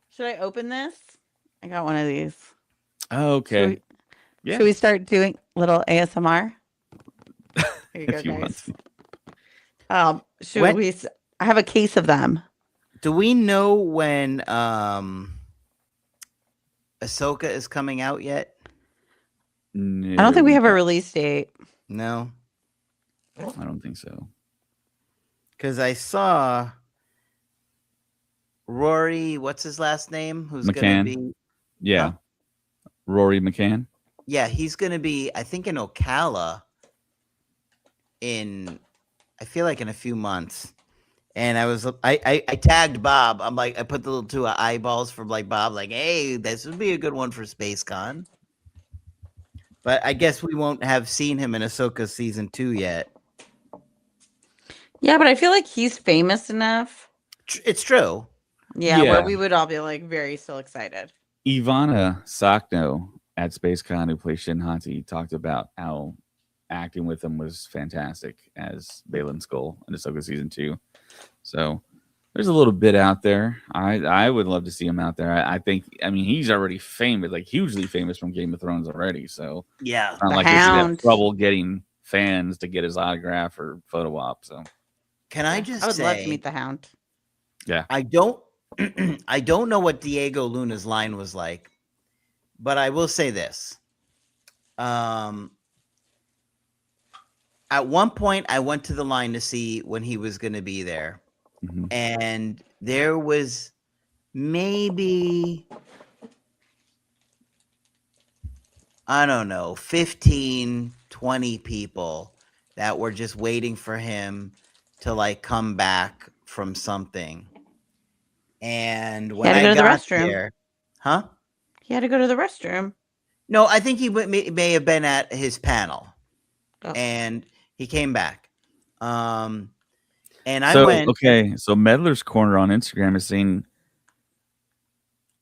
Should I open this? I got one of these. Oh, okay. Should we start doing little ASMR? Here you go, guys. I have a case of them. Do we know when Ahsoka is coming out yet? No, I don't think we have a release date. No, I don't think so. Because I saw Rory, what's his last name? Who's going to be? Yeah. Huh? Rory McCann? Yeah, he's going to be, I think, in Ocala I feel like in a few months. And I tagged Bob. I'm like, I put the little two eyeballs from like Bob, like, hey, this would be a good one for SpaceCon. But I guess we won't have seen him in Ahsoka season 2 yet. Yeah, but I feel like he's famous enough. It's true. Yeah, where we would all be like very still excited. Ivana Sakno at SpaceCon, who plays Shin Hati, talked about how acting with him was fantastic as Baylan Skoll in Ahsoka season 2. So there's a little bit out there. I would love to see him out there. I mean, he's already famous, like hugely famous from Game of Thrones already. So yeah, it's not like he's have trouble getting fans to get his autograph or photo op. So can I just I would love to meet the Hound. Yeah. I don't know what Diego Luna's line was like, but I will say this. At one point, I went to the line to see when he was going to be there. Mm-hmm. And there was maybe, I don't know, 15, 20 people that were just waiting for him to like come back from something. And when I got there, He had to go to the restroom. No, I think he may have been at his panel. Oh. And he came back. And I went. Okay, so Meddler's Corner on Instagram is saying,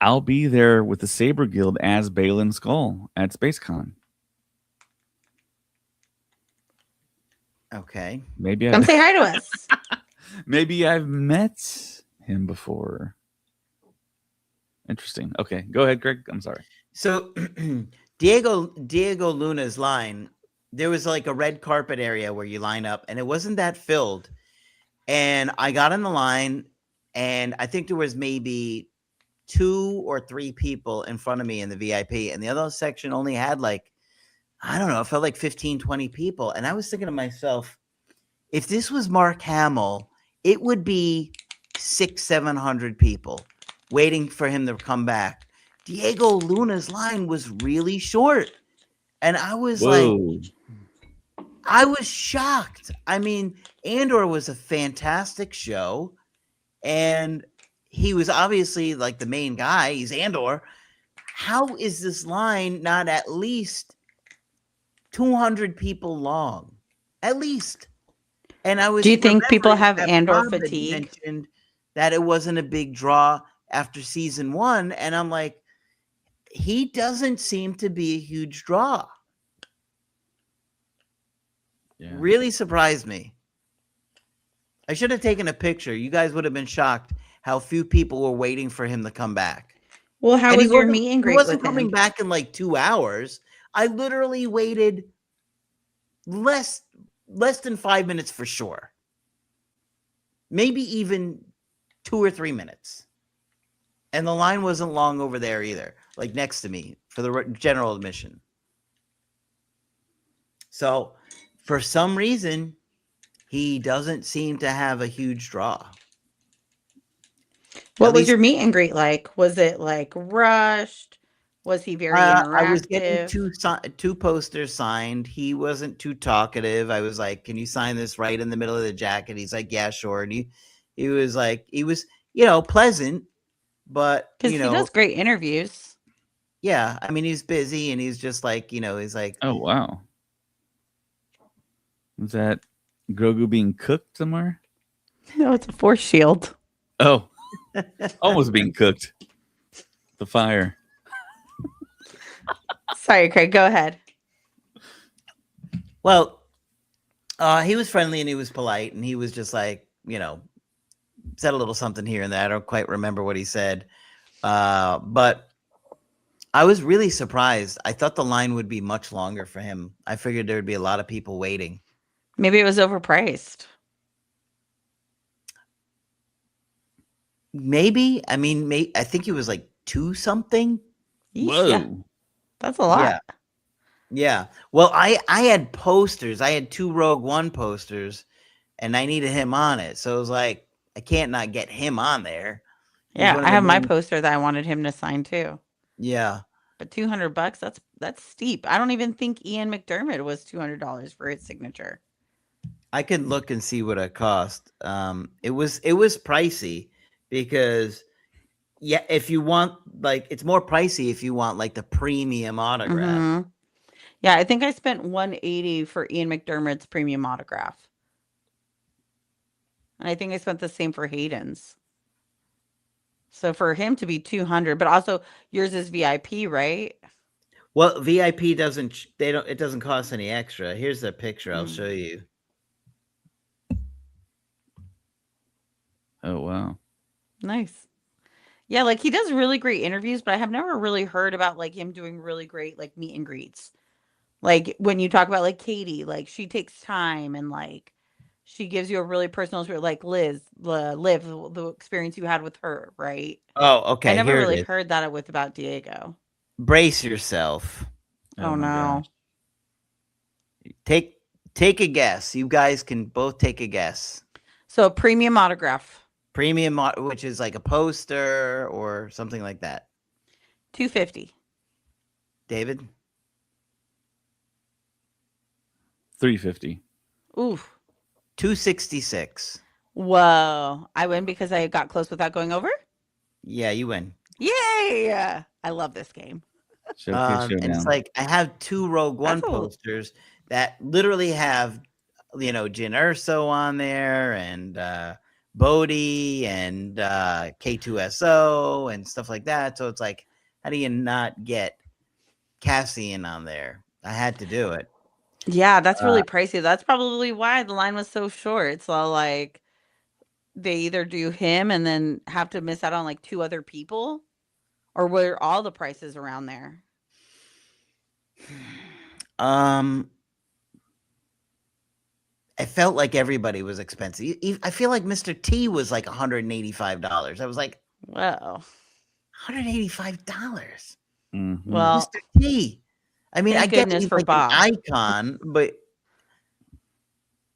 I'll be there with the Saber Guild as Baylan Skoll at SpaceCon. Okay. Maybe come say hi to us. Maybe I've met him before. Interesting. Okay, go ahead, Greg. I'm sorry. So Diego Luna's line, there was like a red carpet area where you line up, and it wasn't that filled. And I got in the line, and I think there was maybe 2 or 3 people in front of me in the VIP, and the other section only had like, I don't know, it felt like 15, 20 people. And I was thinking to myself, if this was Mark Hamill, it would be 600-700 people waiting for him to come back. Diego Luna's line was really short. And I was I was shocked. I mean, Andor was a fantastic show. And he was obviously like the main guy. He's Andor. How is this line not at least 200 people long? At least. And I was. Do you think people have Andor fatigue? Mentioned that it wasn't a big draw after season 1, and I'm like, he doesn't seem to be a huge draw. Yeah. Really surprised me. I should have taken a picture. You guys would have been shocked how few people were waiting for him to come back. Well, how was your meet and greet? He wasn't coming back in like 2 hours. I literally waited less than 5 minutes for sure. Maybe even 2 or 3 minutes. And the line wasn't long over there either, like next to me for the general admission. So for some reason, he doesn't seem to have a huge draw. What was your meet and greet like? Was it like rushed? Was he very interactive? I was getting two posters signed. He wasn't too talkative. I was like, "Can you sign this right in the middle of the jacket?" He's like, "Yeah, sure." And he was like, he was, pleasant, but because he does great interviews. Yeah, I mean, he's busy, and he's just like, he's like, oh wow, is that Grogu being cooked somewhere? No, it's a force shield. Oh, almost being cooked. The fire. Sorry, Craig, go ahead. Well, he was friendly and he was polite, and he was just like, said a little something here and there. I don't quite remember what he said, but I was really surprised. I thought the line would be much longer for him. I figured there would be a lot of people waiting. Maybe it was overpriced. Maybe. I mean, I think it was like 2 something. Whoa. Yeah. That's a lot. Yeah. Well, I had posters. I had 2 Rogue One posters, and I needed him on it. So it was like, I can't not get him on there. Yeah, I have my poster that I wanted him to sign too. Yeah. But $200, that's steep. I don't even think Ian McDermott was $200 for his signature. I can look and see what it cost. It was pricey because if you want, like, it's more pricey if you want like the premium autograph. Mm-hmm. Yeah, I think I spent $180 for Ian McDermott's premium autograph. And I think I spent the same for Hayden's. So for him to be $200, but also yours is VIP, right? Well, VIP doesn't cost any extra. Here's the picture. I'll show you. Oh wow. Nice. Yeah, like he does really great interviews, but I have never really heard about like him doing really great like meet and greets. Like when you talk about like Katie, like she takes time and like she gives you a really personal, like Liv, the experience you had with her, right? Oh, okay. I never really heard that about Diego. Brace yourself. Oh no. Take a guess. You guys can both take a guess. So premium autograph. Premium, which is like a poster or something like that. $250. David? $350. Oof. $266. Whoa. I win because I got close without going over? Yeah, you win. Yay! I love this game. Showcase and it's like I have 2 Rogue One posters that literally have, Jyn Erso on there and Bodhi and K2SO and stuff like that. So it's like, how do you not get Cassian on there? I had to do it. Yeah, that's really pricey. That's probably why the line was so short. It's all like they either do him and then have to miss out on like 2 other people, or were all the prices around there? I felt like everybody was expensive. I feel like Mr. T was like $185. I was like, whoa, $185. Mm-hmm. Well, Mr. T. I mean, I get he's like an icon, but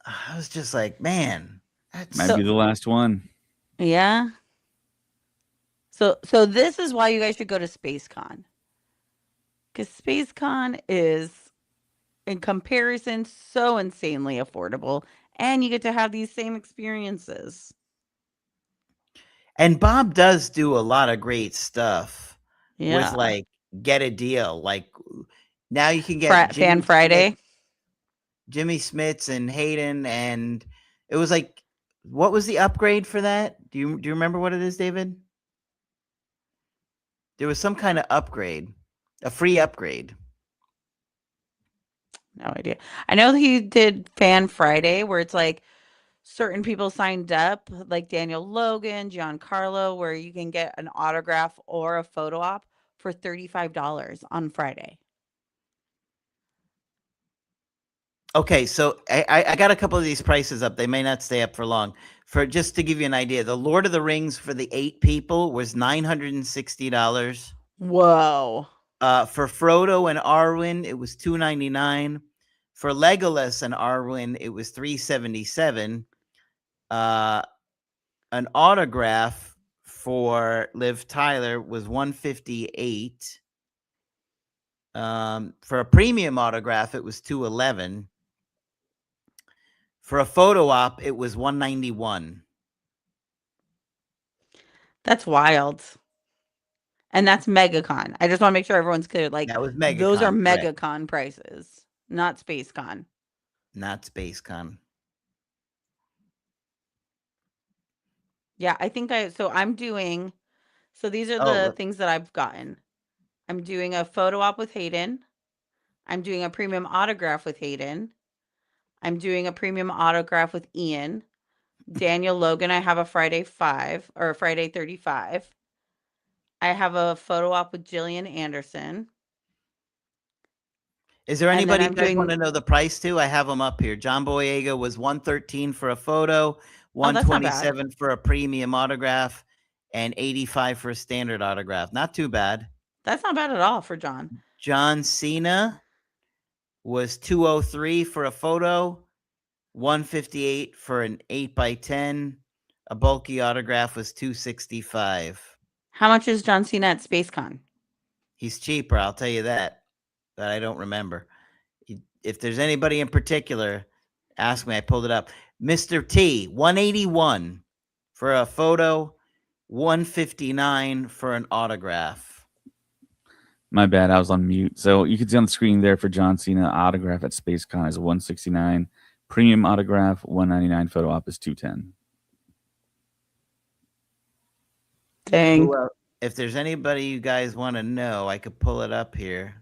I was just like, man, that might be the last one. Yeah. So this is why you guys should go to SpaceCon. Because SpaceCon is, in comparison, so insanely affordable, and you get to have these same experiences. And Bob does do a lot of great stuff with like Get a Deal. Like now you can get Fan Friday, Jimmy Smits and Hayden, and it was like, what was the upgrade for that? Do you remember what it is, David? There was some kind of upgrade, a free upgrade. No idea. I know he did Fan Friday, where it's like certain people signed up, like Daniel Logan, Giancarlo, where you can get an autograph or a photo op for $35 on Friday. Okay, so I got a couple of these prices up. They may not stay up for long. For just to give you an idea, the Lord of the Rings for the 8 people was $960. Whoa. For Frodo and Arwen, it was $299. For Legolas and Arwen, it was $377. An autograph for Liv Tyler was $158. For a premium autograph, it was $211. For a photo op, it was $191. That's wild. And that's MegaCon. I just want to make sure everyone's clear. Like, That was those are MegaCon, correct. MegaCon prices, not SpaceCon. Not SpaceCon. Yeah, I think I'm doing, so these are the things that I've gotten. I'm doing a photo op with Hayden. I'm doing a premium autograph with Hayden. I'm doing a premium autograph with Ian. Daniel Logan, I have a Friday 5 or a Friday 35. I have a photo op with Jillian Anderson. Is there anybody you guys want to know the price to? I have them up here. John Boyega was $113 for a photo, $127 for a premium autograph, and $85 for a standard autograph. Not too bad. That's not bad at all for John. John Cena was $203 for a photo, $158 for an 8x10. A bulky autograph was $265. How much is John Cena at SpaceCon? He's cheaper, I'll tell you that. But I don't remember. If there's anybody in particular, ask me. I pulled it up. Mr. T, $181 for a photo, $159 for an autograph. My bad, I was on mute. So you can see on the screen there for John Cena, autograph at SpaceCon is $169. Premium autograph, $199. Photo op is $210. Dang. If there's anybody you guys want to know, I could pull it up here.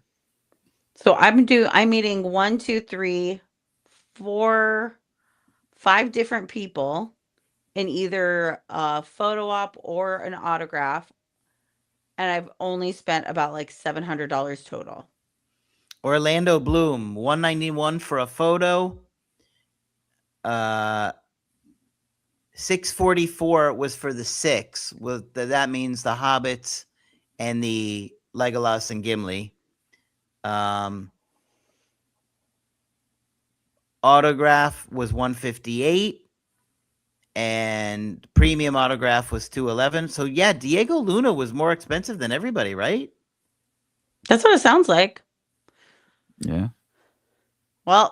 So I'm meeting 1, 2, 3, 4, 5 different people in either a photo op or an autograph. And I've only spent about like $700 total. Orlando Bloom, $191 for a photo. $644 was for the 6. That means the Hobbits and the Legolas and Gimli. Autograph was $158. And premium autograph was $211. So yeah, Diego Luna was more expensive than everybody, right? That's what it sounds like. Yeah. Well,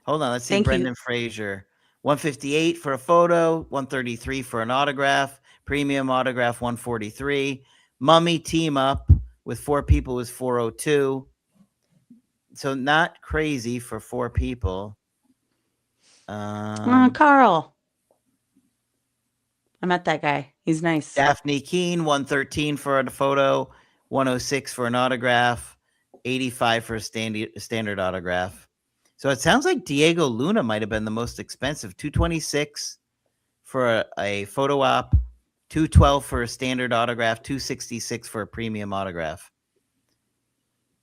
hold on. Let's see. Brendan Fraser, $158 for a photo, $133 for an autograph. Premium autograph, $143. Mummy team up with 4 people was $402. So not crazy for 4 people. Carl. I met that guy. He's nice. Daphne Keene, $113 for a photo, $106 for an autograph, $85 for a standard autograph. So it sounds like Diego Luna might have been the most expensive. $226 for a photo op, $212 for a standard autograph, $266 for a premium autograph.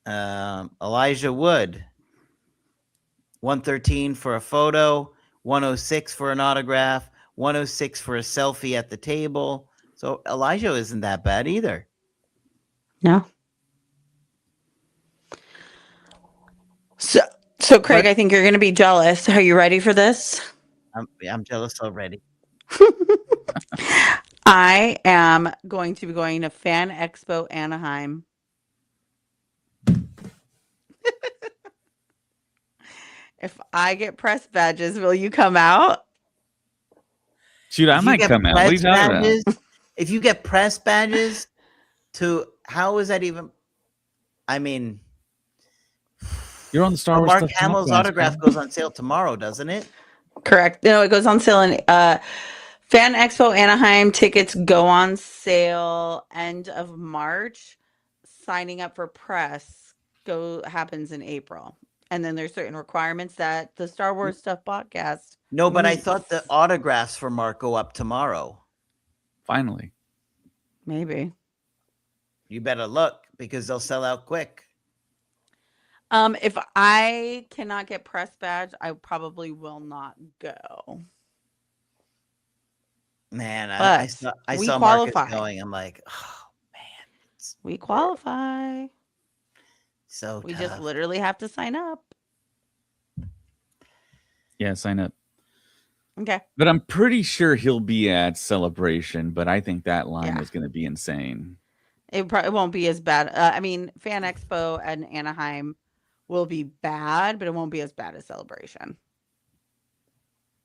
Elijah Wood, $113 for a photo, $106 for an autograph, $106 for a selfie at the table. So Elijah isn't that bad either. No. So Craig, I think you're going to be jealous. Are you ready for this? I'm jealous already. I am going to be going to Fan Expo Anaheim. If I get press badges, will you come out? Shoot, I might come out. What are you talking about? If you get press badges, how is that even? I mean, you're on the Star Wars. Mark Hamill's autograph goes on sale tomorrow, doesn't it? Correct. No, it goes on sale in Fan Expo Anaheim. Tickets go on sale end of March. Signing up for press happens in April. And then there's certain requirements that the Star Wars Stuff podcast. No, but I thought the autographs for Mark go up tomorrow. Finally. Maybe. You better look because they'll sell out quick. If I cannot get press badge, I probably will not go. Man, I saw Marcus going. I'm like, oh man, we qualify. So we tough. Just literally have to sign up. Yeah, sign up. Okay. But I'm pretty sure he'll be at Celebration, but I think that line is going to be insane. It probably won't be as bad. I mean, Fan Expo and Anaheim will be bad, but it won't be as bad as Celebration.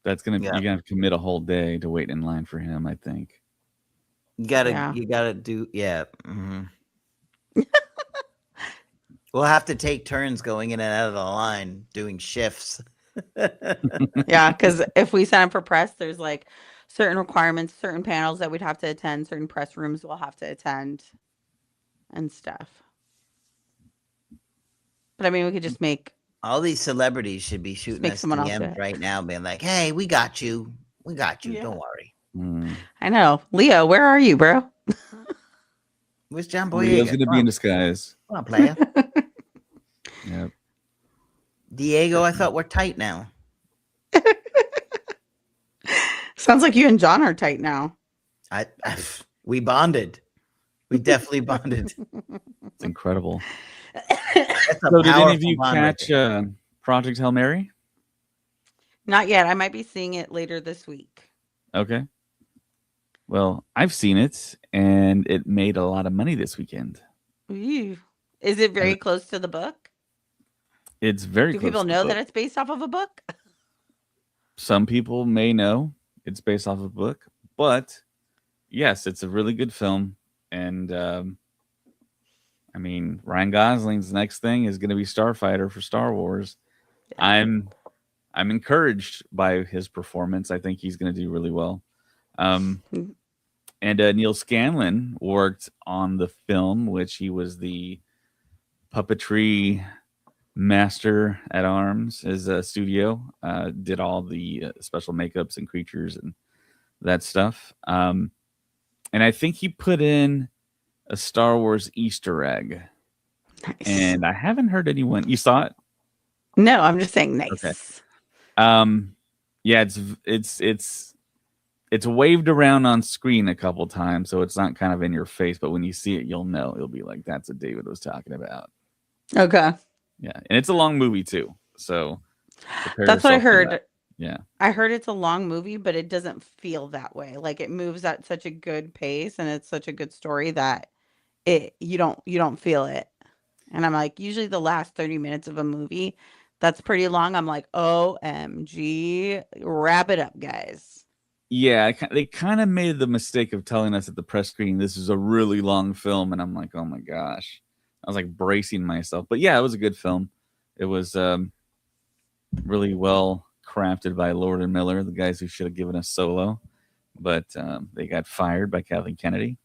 That's you're gonna have to commit a whole day to wait in line for him, I think. You gotta do, Mm-hmm. We'll have to take turns going in and out of the line, doing shifts. Yeah, because if we sign up for press, there's like certain requirements, certain panels that we'd have to attend, certain press rooms we'll have to attend, and stuff. But I mean, we could just make all these celebrities should be shooting us DMs right now, being like, "Hey, we got you. We got you. Yeah. Don't worry." I know, Leo. Where are you, bro? Where's John Boyega? Leo's going to be in disguise. Come on, player. Yep. Diego, I thought we're tight now. Sounds like you and John are tight now. We bonded. We definitely bonded. It's incredible. So did any of you catch Project Hail Mary? Not yet. I might be seeing it later this week. Okay. Well, I've seen it, and it made a lot of money this weekend. Ooh. Is it very close to the book? It's very close. Do people know that it's based off of a book? Some people may know it's based off of a book, but yes, it's a really good film. And I mean, Ryan Gosling's next thing is going to be Starfighter for Star Wars. Yeah. I'm encouraged by his performance. I think he's going to do really well. And Neil Scanlon worked on the film, which he was the puppetry master at arms. His studio did all the special makeups and creatures and that stuff. And I think he put in a Star Wars Easter egg. Nice. And I haven't heard anyone. You saw it? No, I'm just saying nice. Okay. Yeah, it's waved around on screen a couple times, so it's not kind of in your face, but when you see it, you'll know. You'll be like, that's what David was talking about. Okay. Yeah, and it's a long movie too, so that's what I heard. Yeah, I heard it's a long movie, but it doesn't feel that way. Like it moves at such a good pace, and it's such a good story that you don't feel it. And I'm like, usually the last 30 minutes of a movie, that's pretty long. I'm like, OMG, wrap it up, guys. Yeah, they kind of made the mistake of telling us at the press screening this is a really long film, and I'm like, oh my gosh. I was like bracing myself. But yeah, it was a good film. It was really well crafted by Lord and Miller, the guys who should have given us Solo. But they got fired by Kathleen Kennedy.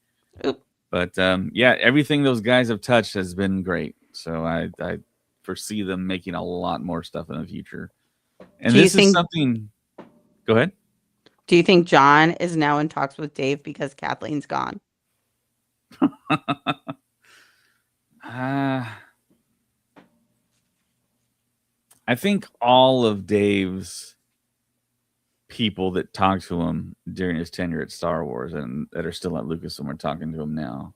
Oop. But yeah, everything those guys have touched has been great. So I foresee them making a lot more stuff in the future. And this is something... Go ahead. Do you think John is now in talks with Dave because Kathleen's gone? I think all of Dave's people that talked to him during his tenure at Star Wars and that are still at Lucasfilm are talking to him now,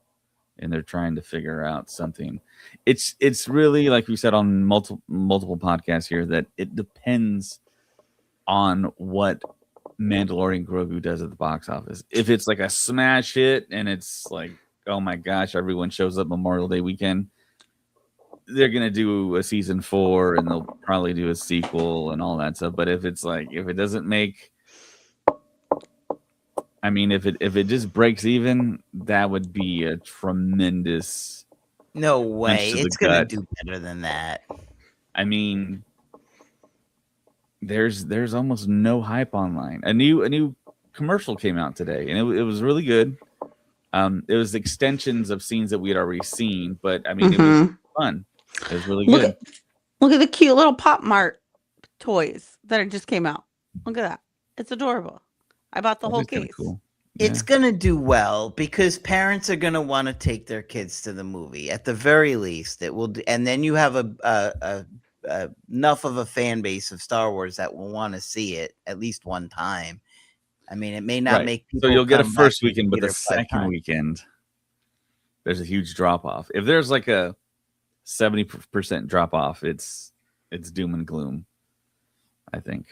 and they're trying to figure out something. It's really, like we said on multiple podcasts here, that it depends on what Mandalorian Grogu does at the box office. If it's like a smash hit and it's like, oh my gosh, everyone shows up Memorial Day weekend, they're gonna do a season 4 and they'll probably do a sequel and all that stuff. But if it's like, if it doesn't make, I mean, if it just breaks even, that would be a tremendous. No way, it's gonna do better than that. I mean, there's almost no hype online. A new commercial came out today, and it was really good. It was extensions of scenes that we had already seen, but I mean, it was fun. It was really good. Look at the cute little Pop Mart toys that just came out. Look at that. It's adorable. I bought the whole case. Cool. Yeah. It's going to do well because parents are going to want to take their kids to the movie. At the very least, it will. And then you have enough of a fan base of Star Wars that will want to see it at least one time. I mean, it may not make people. So you'll get a first weekend, but the second weekend, there's a huge drop off. If there's like a 70% drop off, it's doom and gloom, I think.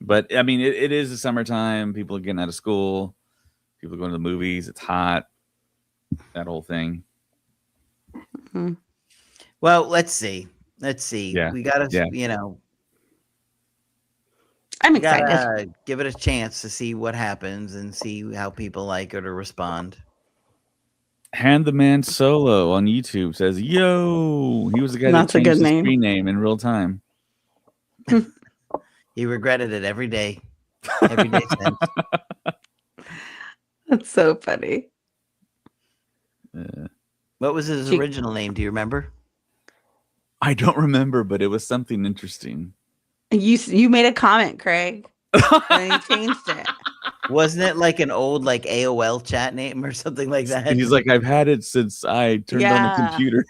But I mean, it is the summertime. People are getting out of school. People are going to the movies. It's hot. That whole thing. Mhm. Well, let's see. Let's see. Yeah. We gotta, Yeah. I'm we excited. gotta give it a chance to see what happens and see how people like it or respond. Hand the Man Solo on YouTube says, "Yo, he was the guy That's a that good changed his name. screen name in real time." He regretted it every day. Every day since. That's so funny. What was his original name? Do you remember? I don't remember, but it was something interesting. You made a comment, Craig, and he changed it. Wasn't it like an old like AOL chat name or something like that? He's like, I've had it since I turned on the computer.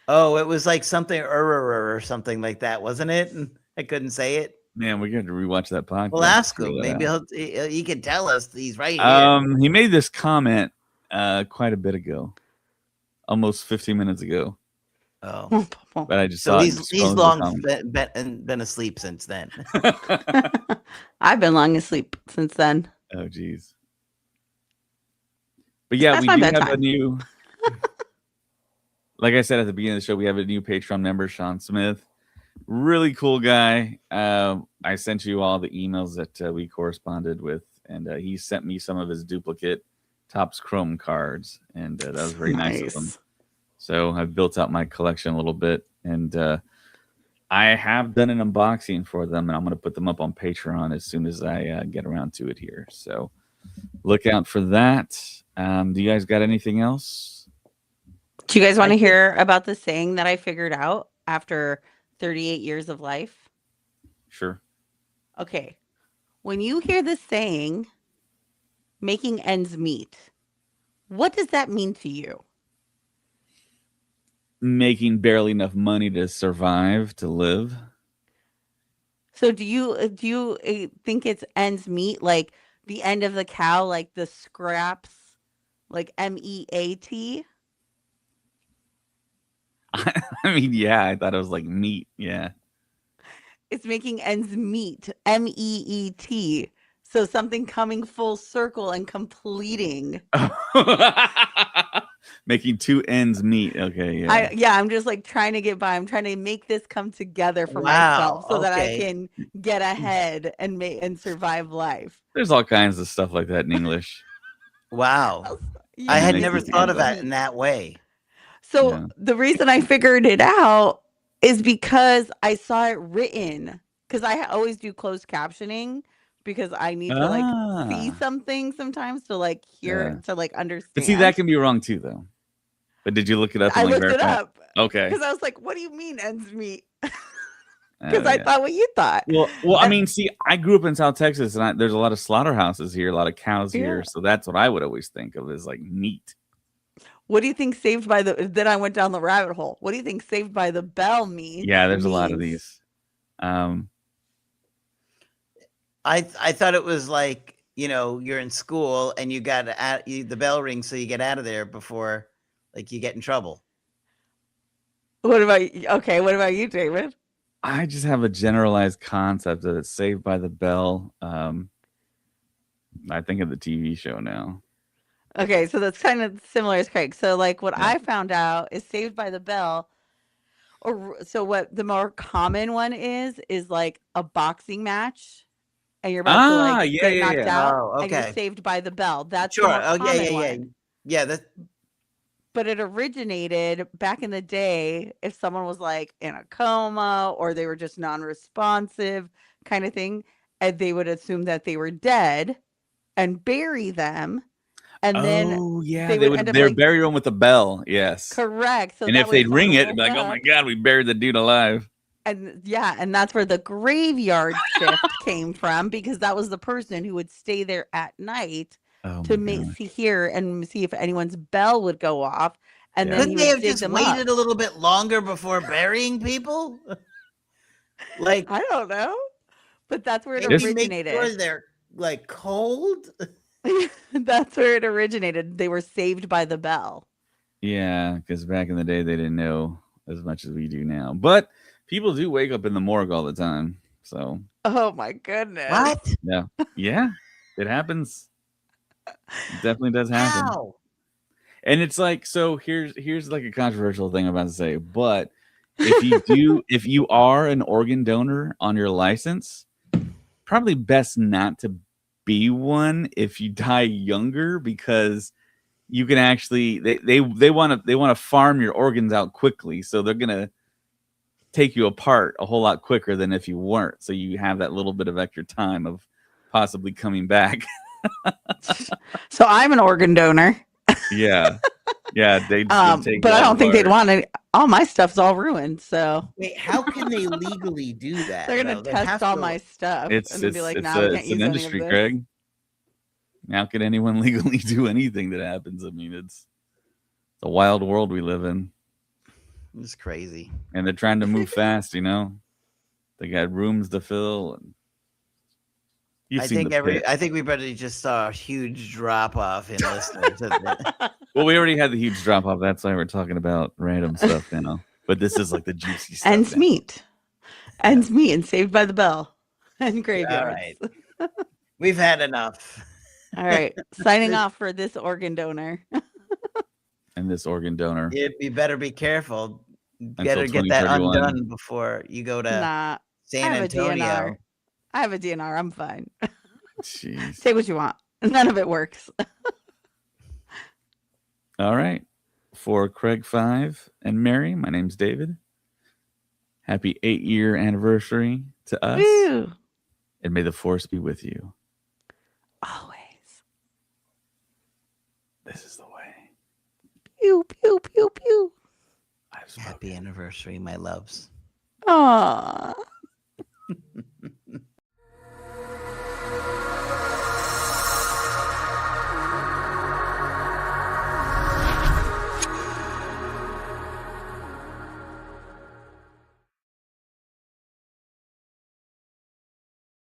Oh, it was like something or something like that, wasn't it? And I couldn't say it. Man, we got to rewatch that podcast. Well, ask him. Maybe he can tell us. He's right here. He made this comment quite a bit ago, almost 15 minutes ago. Oh, but I just so saw he's long been asleep since then. I've been long asleep since then. Oh, geez. But yeah, That's we my do bedtime. have a new. Like I said at the beginning of the show, we have a new Patreon member, Sean Smith. Really cool guy. I sent you all the emails that we corresponded with, and he sent me some of his duplicate Topps Chrome cards, and that was very nice of him. So I've built out my collection a little bit, and I have done an unboxing for them, and I'm going to put them up on Patreon as soon as I get around to it here. So look out for that. Do you guys got anything else? Do you guys want to hear about the saying that I figured out after 38 years of life? Sure. Okay. When you hear the saying, making ends meet, what does that mean to you? Making barely enough money to survive, to live. So do you think it's ends meet, like the end of the cow, like the scraps, like MEAT? I mean, yeah, I thought it was like meat. Yeah. It's making ends meet, MEET. So something coming full circle and completing. Making two ends meet. Okay, yeah. I'm just like trying to get by. I'm trying to make this come together for myself so that I can get ahead and survive life. There's all kinds of stuff like that in English. Wow. Yeah, I had never thought of that in that way. So the reason I figured it out is because I saw it written, because I always do closed captioning because I need to like see something sometimes to like hear, to like understand. But see, that can be wrong too, though. But did you look it up? I looked it up. Okay. Because I was like, what do you mean ends meet? Because I thought what you thought. Well, I mean, see, I grew up in South Texas, and there's a lot of slaughterhouses here, a lot of cows here. So that's what I would always think of as like meat. What do you think Saved by the... Then I went down the rabbit hole. What do you think Saved by the Bell means? Yeah, there's a lot of these. I thought it was like, you're in school and you got the bell rings, so you get out of there before like you get in trouble. What about you, David? I just have a generalized concept that it's Saved by the Bell. I think of the TV show now. Okay, so that's kind of similar as Craig. So like what I found out is Saved by the Bell, or so what the more common one is like a boxing match, and you're about to like get knocked out, and you're saved by the bell. That's sure. The more common one. Yeah. But it originated back in the day. If someone was like in a coma or they were just non-responsive, kind of thing, and they would assume that they were dead and bury them. And then they would bury them with a bell. Yes, correct. So and if they'd ring it, it'd be like, "Oh my God, we buried the dude alive." And and that's where the graveyard shift came from, because that was the person who would stay there at night to hear and see if anyone's bell would go off. And then couldn't they have just waited a little bit longer before burying people? Like, I don't know, but that's where it originated. Make sure they're like cold. That's where it originated. They were saved by the bell. Yeah, because back in the day, they didn't know as much as we do now. But People do wake up in the morgue all the time. So. Oh my goodness. What? Yeah, it happens. It definitely does happen. How? And it's like, so here's like a controversial thing I'm about to say, but if you are an organ donor on your license, probably best not to be one if you die younger, because you can actually they want to farm your organs out quickly, so they're gonna take you apart a whole lot quicker than if you weren't. So you have that little bit of extra time of possibly coming back. So I'm an organ donor. Yeah. They but I don't think they'd want it. All my stuff's all ruined. So wait, how can they legally do that? They're gonna test all my stuff and be like, "Now we can't use an industry, Craig. How can anyone legally do anything that happens? I mean, it's a wild world we live in. It's crazy, and they're trying to move fast. You know, they got rooms to fill. And I think we better just saw a huge drop off in listeners. Well, we already had the huge drop off. That's why we're talking about random stuff now. But this is like the juicy stuff. Ends meet, and Saved by the Bell, and Graveyards. All right, we've had enough. All right, signing off for this organ donor. And this organ donor. You better be careful. Better get that undone before you go to San Antonio. I have a DNR. I'm fine. Jeez. Say what you want. None of it works. All right. For Craig 5 and Mary, my name's David. Happy 8-year anniversary to us. Woo. And may the force be with you. Always. This is the way. Pew, pew, pew, pew. Happy anniversary, my loves. Aww.